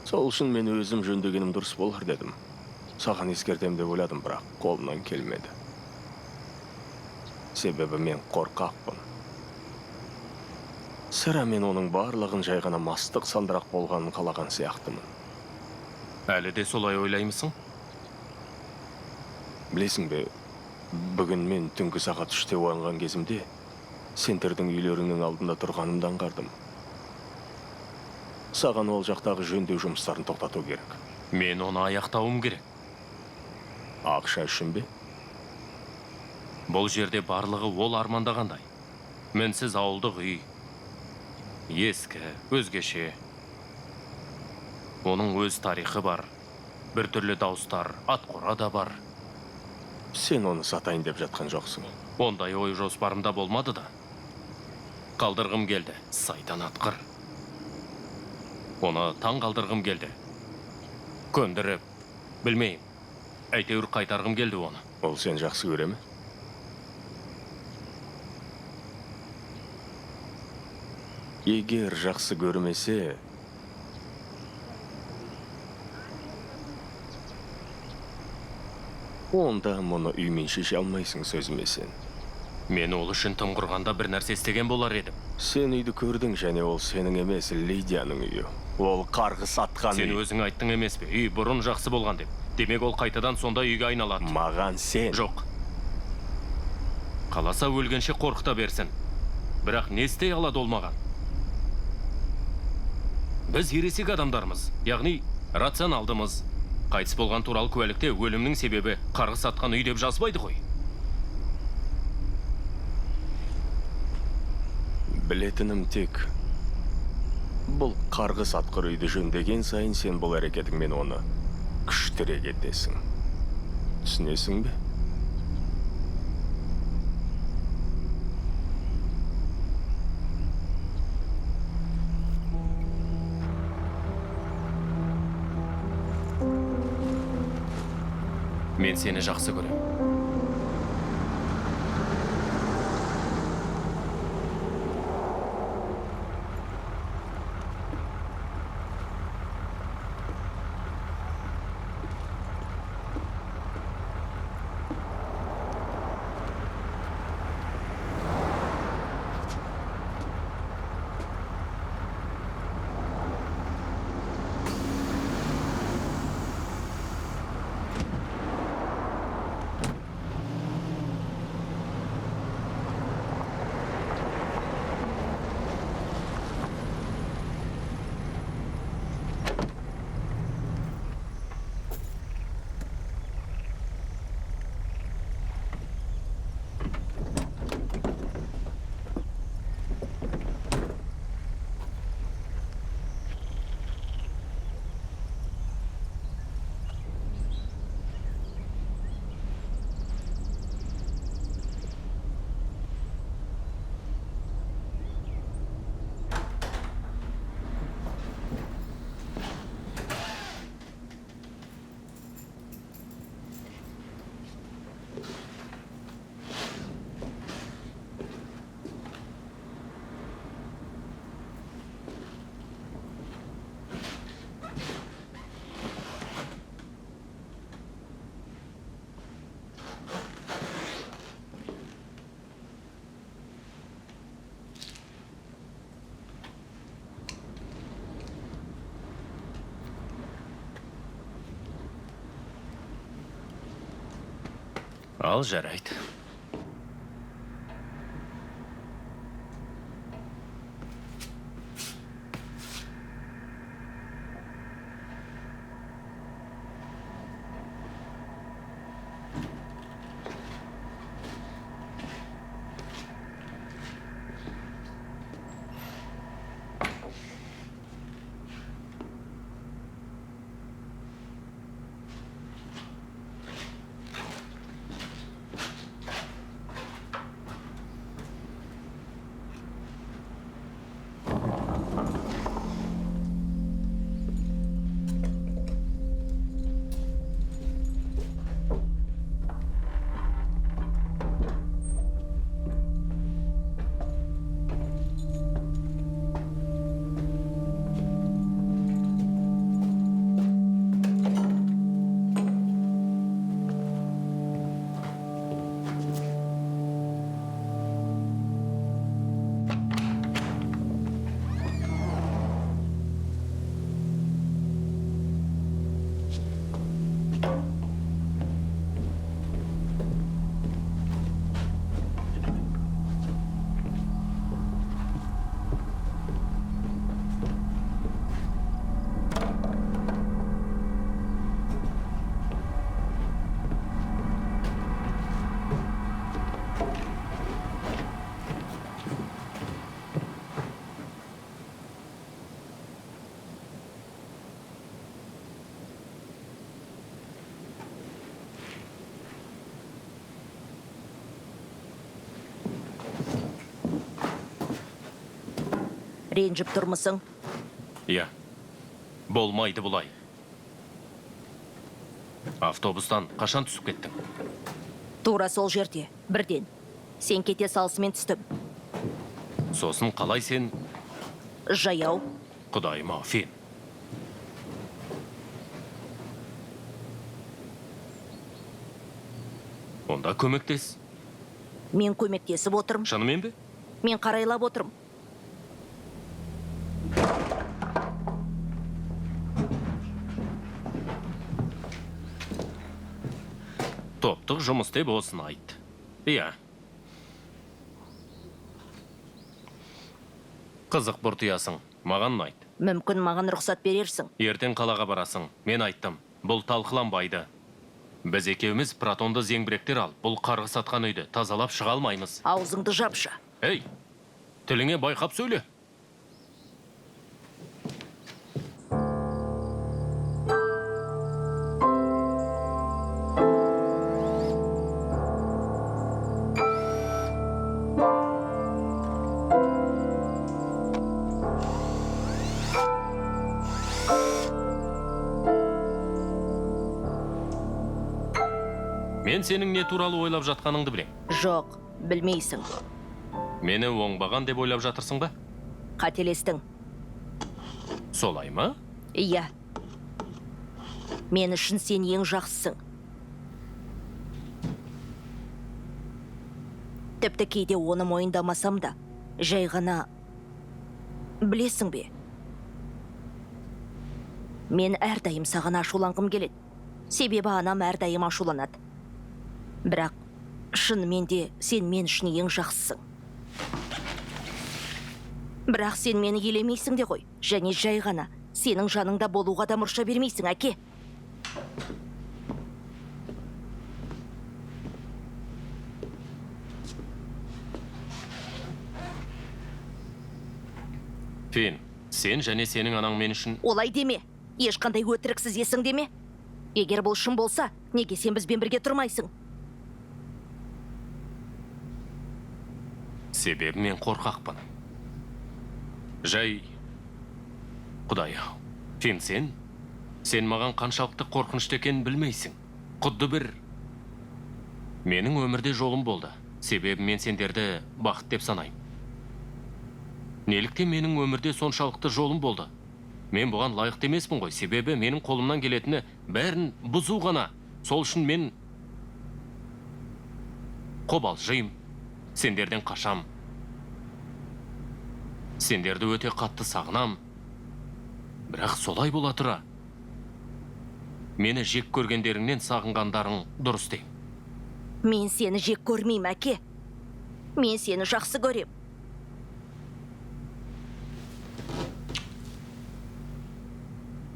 Сол үшін мен өзім жөндегенім дұрыс болар дедім. Саған ескертем деп ойладым, бірақ қолымнан келмеді. Себебі мен қорқақпын. Сірә мен оның барлығын жай ғана мастық сандырақ болғанын қалаған сияқтымын. Әлі де солай ойлаймысың? Білесің бе, бүгін мен түнгі сағат 3-те оянған кезімде сендердің үйлеріңнің алдында тұрғанымды аңғардым. Саған ол жақтағы жөндеу жұмыстарын тоқтату керек. Мен оны аяқтауым керек. Ақша үшін бе? Бұл жерде барлығы ол армандағандай. Мінсіз ауылдық үй. Ескі, өзгеше. Оның өз тарихы бар. Бір түрлі дауыстар, атқора да бар. Сен оны сатайын деп жатқан жоқсың. Ондай ой жоспарымда болмады да. Қалдырғым келді, сайтан атқыр. Оны таң қалдырғым келді. Көндіріп, білмеймін. Әйтеуір қайтарғым келді оны. Ол сен жақсы көре ме? Егер жақсы көрмесе, онда мұны үймен шеше алмайсың сөзіме сен. Мен ол үшін тым құрғанда бір нәрсе істеген болар едім. Сен үйді көрдің, және ол сенің емес, Лидияның үйі. Ол қарғыс атқан Сен үй. өзің айттың емес пе? Үй бұрын жақсы болған деп. Демек ол қайтадан сонда үйге айналады. Маған сен. Жоқ. Қаласа өлгенше қорқыта берсін. Бірақ не істей алады ол маған? Біз ересек адамдармыз, яғни рационалдымыз. Қайтыс болған туралы куәлікте өлімнің себебі қарғыс атқан үй деп жазбайды ғой. Білетінім тек, бұл қарғыс атқыр үйді жөндеген сайын сен бұл әрекетіңмен оны күштірек етесің. Түсінесің бе? Мен сені жақсы көрем. Ал жарайды. Ренжіп тұрмысың? Иә, болмайды бұлай. Автобустан қашан түсіп кеттің? Тура сол жерде, бірден. Сен кете салысымен түстім. Сосын қалай сен? Жаяу. Құдайыма, Фин. Онда көмектес. Мен көмектесіп отырым. Шынымен бе? Мен қарайлап отырым. Топтық жұмыс деп осын айт. Иә. Қызық бұртиясың, маған айт. Мүмкін маған рұқсат берерсің. Ертең қалаға барасың, мен айттым. Бұл талқыланбайды. Біз екеуміз протонды зеңбіректер ал, бұл қарғы сатқан үйді тазалап шыға алмаймыз. Аузыңды жапшы. Ей, тіліңе байқап сөйле. Мен сенің не туралы ойлап жатқаныңды білем. Жоқ, білмейсің. Мені оңбаған деп ойлап жатырсың ба? Қателестің. Солай ма? Иә. Мен үшін сен ең жақсысың. Тіпті кейде оны мойындамасам да, жай ғана білесің бе? Мен әрдайым саған ашуланғым келеді. Себебі анам әрдайым ашуланады. Бірақ шынымен де сен мен үшін ең жақсысың. Бірақ сен мені елемейсің де ғой. Және жай ғана сенің жаныңда болуға да мұрша бермейсің, әке. Фин, сен және сенің анаң мен үшін... Олай деме. Ешқандай өтіріксіз есің деме. Егер бұл шын болса, неге сен бізбен бірге тұрмайсың? Себебі мен қорқақпын. Жай... Құдай-ау. Фин, сен маған қаншалықты қорқынышты екенін білмейсің. Құдды бір... Менің өмірде жолым болды. Себебі мен сендерді бақыт деп санаймын. Неліктен менің өмірде соншалықты жолым болды? Мен бұған лайықты емеспін ғой. Себебі менің қолымнан келетіні бәрін бұзу ғана. Сол үшін мен қобалжимын. Сендерден қашам. Сендерді өте қатты сағынам. Бірақ солай бола тұра. Мені жек көргендеріңнен сағынғандарың дұрыс деймін. Мен сені жек көрмеймін, әке. Мен сені жақсы көрем.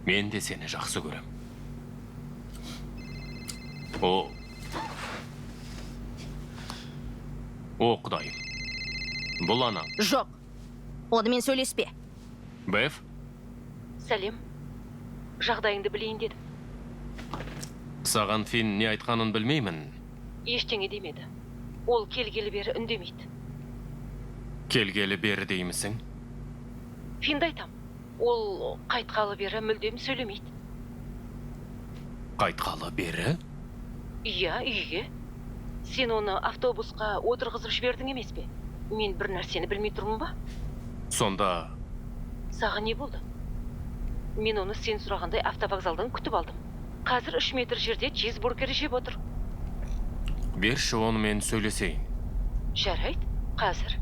Мен де сені жақсы көрем. О, құдайым. Бұл анам. Жоқ. Онымен сөйлеспе. Беф? Сәлем. Жағдайыңды білейін дедім. Саған Фин не айтқанын білмеймін. Ештеңе демеді. Ол келгелі бері үндемейді. Келгелі бері деймісің? Финді айтам. Ол қайтқалы бері мүлдем сөйлемейді. Қайтқалы бері? Иә, үйге. Сен оны автобусқа отырғызып жібердің емес пе? Мен бір нәрсені білмей тұрмын ба? Сонда... Саған не болды? Мен оны сен сұрағандай автовокзалдан күтіп алдым. Қазір 3 метр жерде чизбургер жеп отыр. Берші оны мен сөйлесейін. Жарайды, қазір.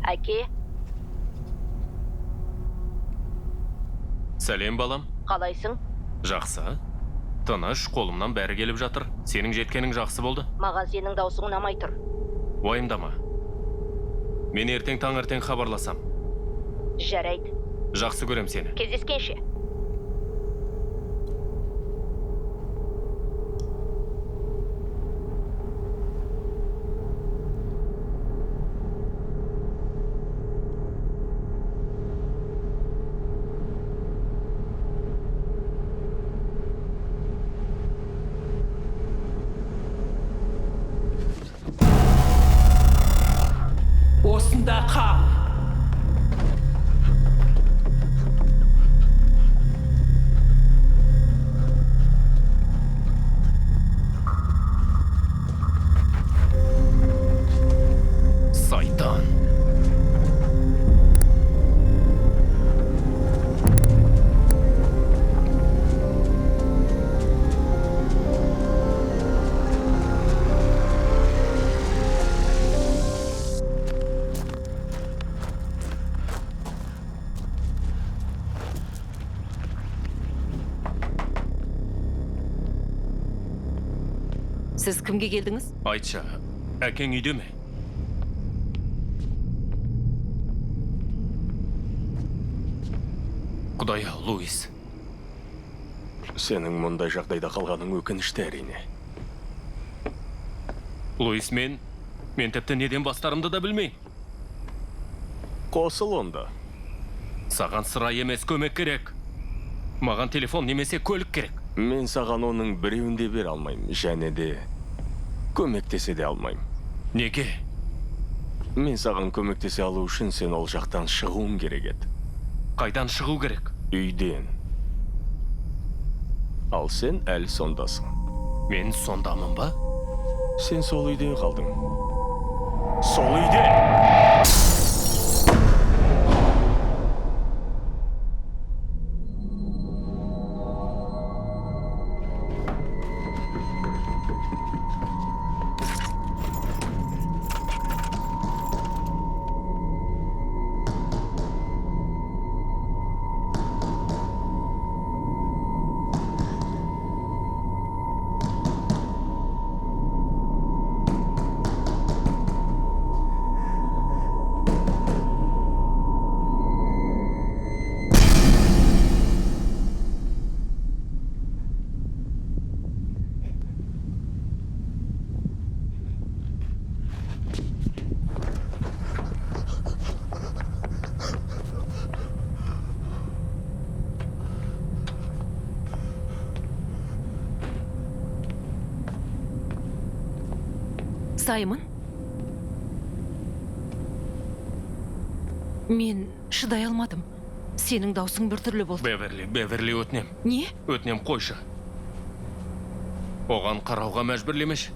Әке, Сәлем, балам. қалайсың? Жақсы. Тыныш, қолымнан бәрі келіп жатыр. Сенің жеткенің жақсы болды. Маған сенің даусың ұнамай тұр. Уайымдама. Мен ертең таңертең хабарласам. Жарайды. Жақсы көрем сені. Кездескенше. осында қап. Сайтан. Сіз кімге келдіңіз? Айтшы, әкең үйде ме? Құдай ау, Луис. Сенің мұндай жағдайда қалғаның өкінішті әрине. Луис, мен тіпті неден бастарымды да білмей. Қосыл онда. Саған сыра емес көмек керек. Маған телефон немесе көлік керек. Мен саған оның біреуін де бере алмаймын, және де көмектесе де алмаймын. Неге? Мен саған көмектесе алу үшін сен ол жақтан шығуың керек еді. Қайдан шығу керек? Үйден. Ал сен әлі сондасың. Мен сондамын ба? Сен сол үйде қалдың. Сол үйде! Саймон? Мен шыдай алмадым. Сенің даусың біртүрлі болды. Беверли, өтінем. Не? Өтінем, қойшы. Оған қарауға мәжбүрлемеш.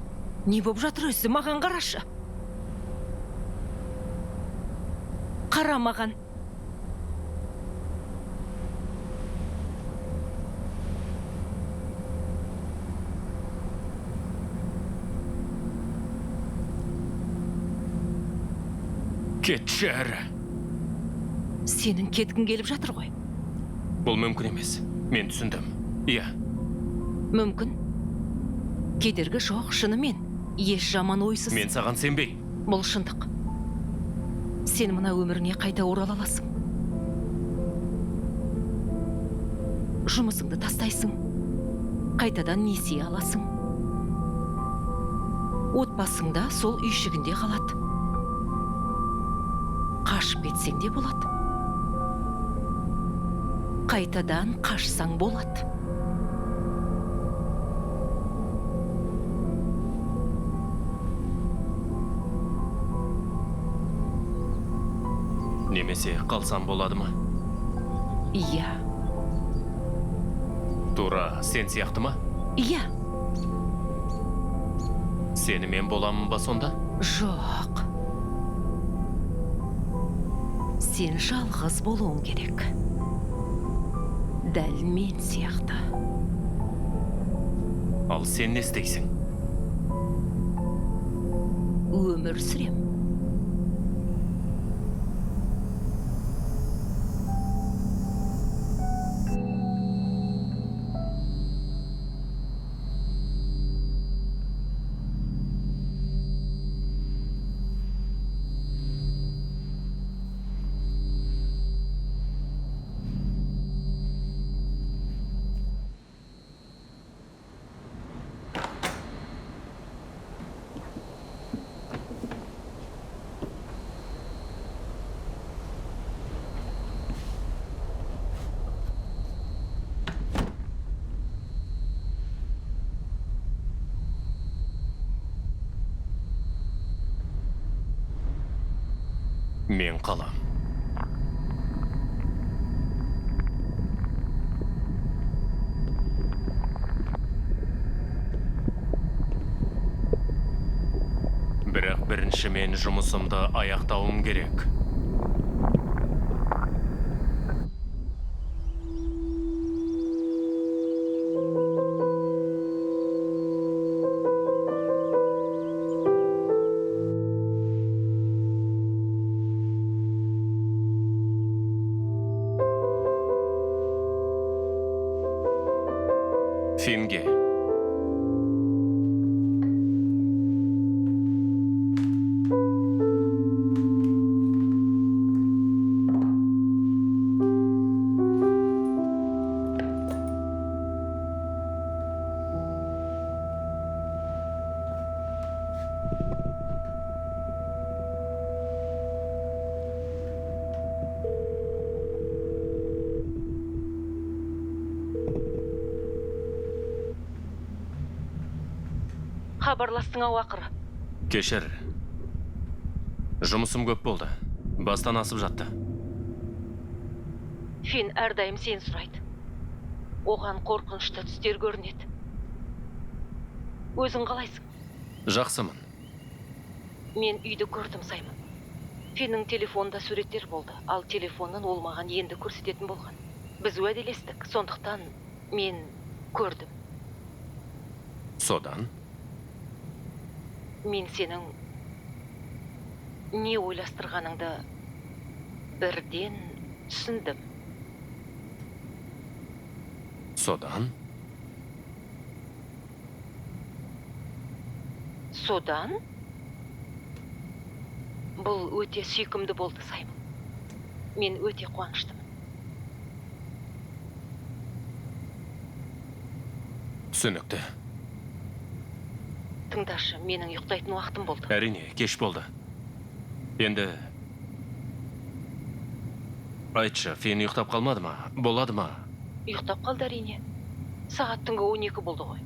Не боп жатыр өзі? Маған қарашы. Қара маған. Кетші әрі. Сенің кеткің келіп жатыр ғой. Бұл мүмкін емес. Мен түсіндім. Иә. Мүмкін. Кедергі жоқ, шынымен. Еш жаман ойсыз. Мен саған сенбей. Бұл шындық. Сен мына өміріңе қайта орала аласың. Жұмысыңды тастайсың. Қайтадан несие аласың. Отбасың да сол үйшігінде қалады. Қашып кетсең де болады. Қайтадан қашсаң болады. Немесе қалсам болады ма? Иә. Тура сен сияқты ма? Иә. Сені мен боламын ба сонда? Жоқ. Сен жалғыз болуың керек. Дәл мен сияқты. Ал сен не істейсің? Өмір сүрем. Мен қалам. Бірақ бірінші мен жұмысымды аяқтауым керек. Финге. Хабарластың-ау ақыры. Кешір. Жұмысым көп болды. Бастан асып жатты. Фин әрдайым сен сұрайды. Оған қорқынышты түстер көрінеді. Өзің қалайсың? Жақсымын. Мен үйді көрдім, Саймон. Финнің телефонда суреттер болды, ал телефонын ол маған енді көрсететін болған. Біз уәделестік, сондықтан мен көрдім. Содан? Мен сенің не ойластырғаныңды бірден түсіндім. Содан? Содан? Бұл өте сүйкімді болды, Саймон. Мен өте қуаныштымын. Түсінікті. Тыңдашы, менің ұйықтайтын уақытым болды. Әрине, кеш болды. Енді... Айтшы, Фин ұйықтап қалмады ма? Болады ма? Ұйықтап қалды, әрине. Сағат түнгі 12 болды ғой.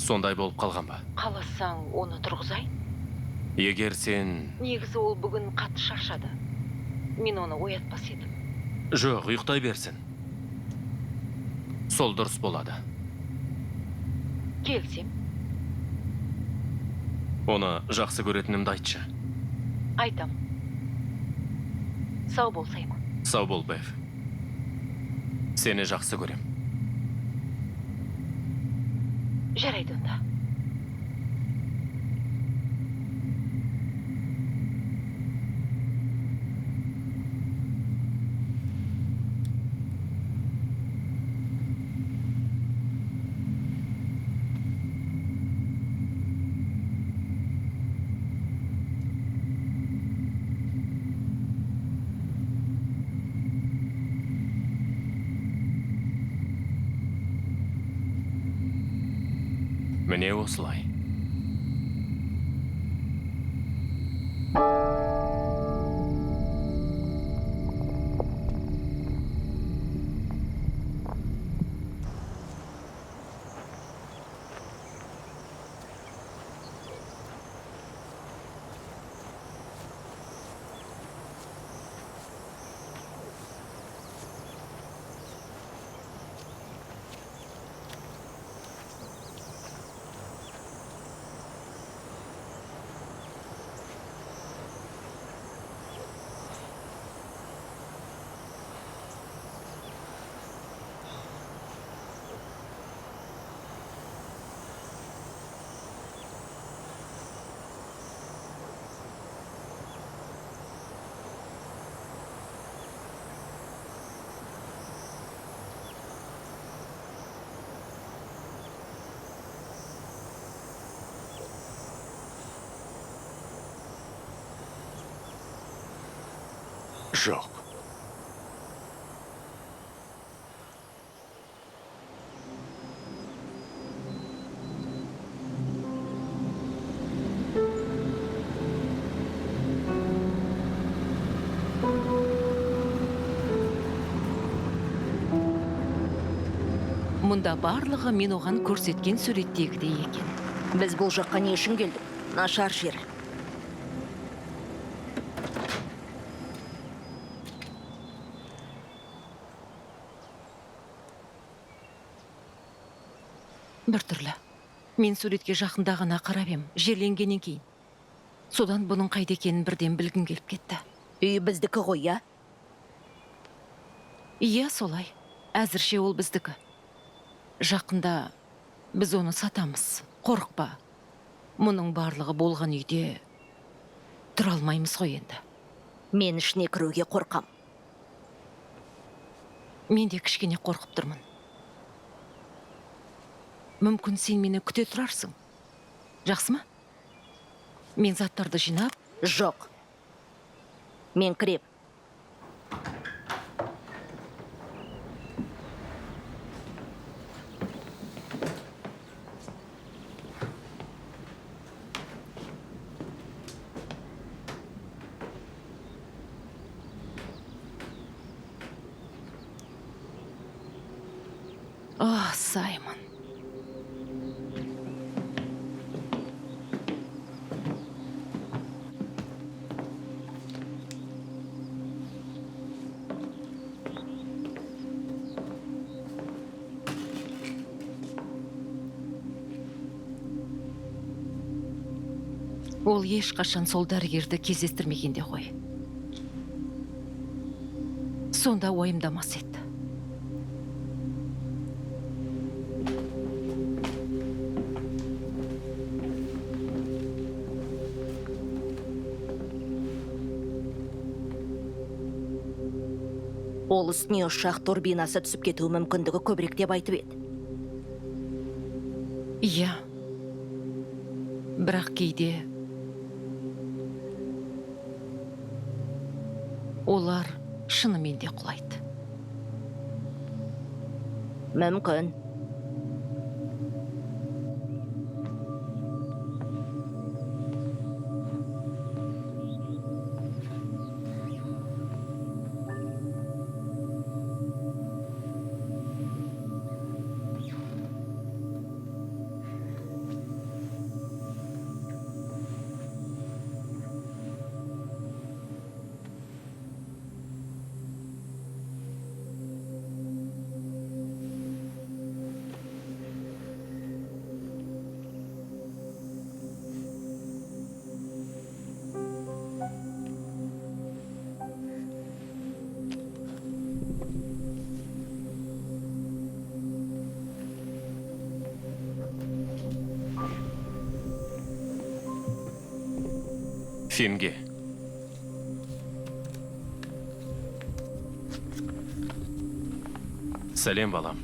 Сондай болып қалған ба? Қаласаң, оны тұрғызайын. Егер сен... Негізі ол бүгін қатты шаршады. Мен оны оятпас едім. Жоқ, ұйықтай берсін. Сол дұрыс болады. Келсем. Оны жақсы көретінімді айтшы. Айтам. Сау бол, Саймон. Сау бол, Бэв. Сені жақсы көрем. Жарайды онда. Міне осылай. Жоқ. Мұнда барлығы мен оған көрсеткен суреттегідей екен. Біз бұл жаққа не үшін келдік? Нашар жер. Біртүрлі. Мен суретке жақында ғана қарап ем, жерленгеннен кейін. Содан бұның қайда екенін бірден білгім келіп кетті. Үй біздікі ғой, я? Иә, солай. Әзірше ол біздікі. Жақында біз оны сатамыз. Қорықпа. Мұның барлығы болған үйде тұра алмаймыз ғой енді. Мен ішіне кіруге қорқам. Мен де кішкене қорқып тұрмын. Мүмкін сен мені күте тұрарсың. Жақсы ма? Мен заттарды жинап... Жоқ. Мен кірем. О, Саймон. Ол ешқашан сол дәрігерді кездестірмегенде ғой. Сонда уайымдамас еді. Ол үстіне ұшақ турбинасы түсіп кетуі мүмкіндігі көбірек деп айтып еді. Иә. Бірақ кейде олар шынымен де құлайды. Мүмкін. Финге. Сәлем, балам.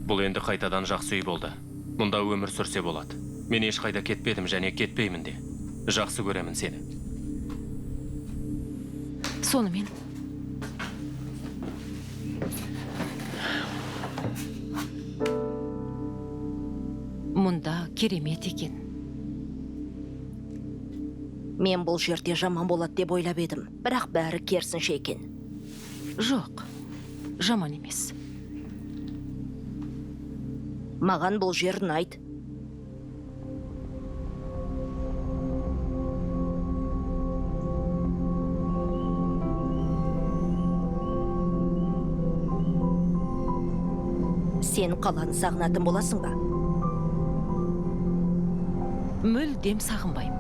Бұл енді қайтадан жақсы үй болды. Мұнда өмір сүрсе болады. Мен ешқайда кетпедім және кетпеймін де. Жақсы көремін сені. Сонымен. Мұнда керемет екен. Мен бұл жерде жаман болады деп ойлап едім. Бірақ бәрі керісінше екен. Жоқ, жаман емес. Маған бұл жер ұнайды. Сен қаланы сағынатын боласың ба? Мүлдем сағынбаймын.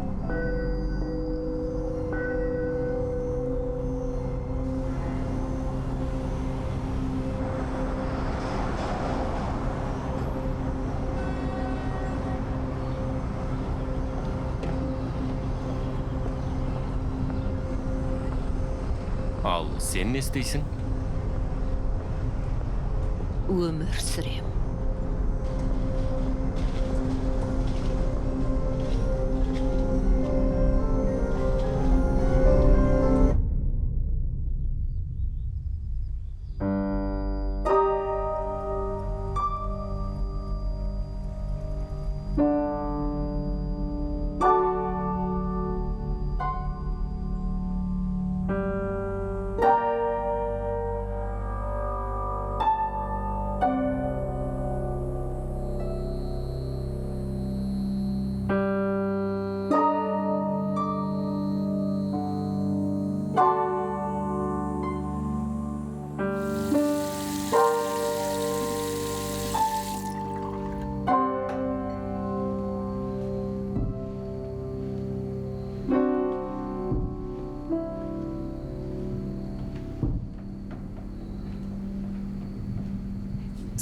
Ал сен не істейсің? Өмір сүрем.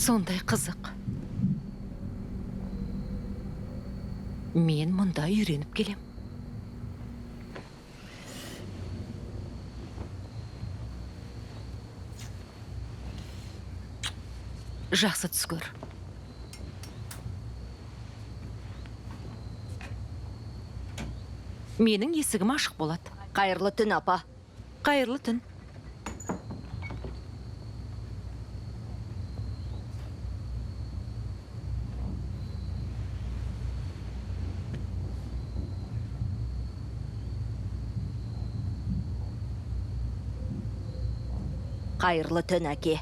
Сондай қызық. Мен мұнда үйреніп келем. Жақсы түс көр. Менің есігім ашық болады. Қайырлы түн, апа. Қайырлы түн. Қайырлы түн, әке.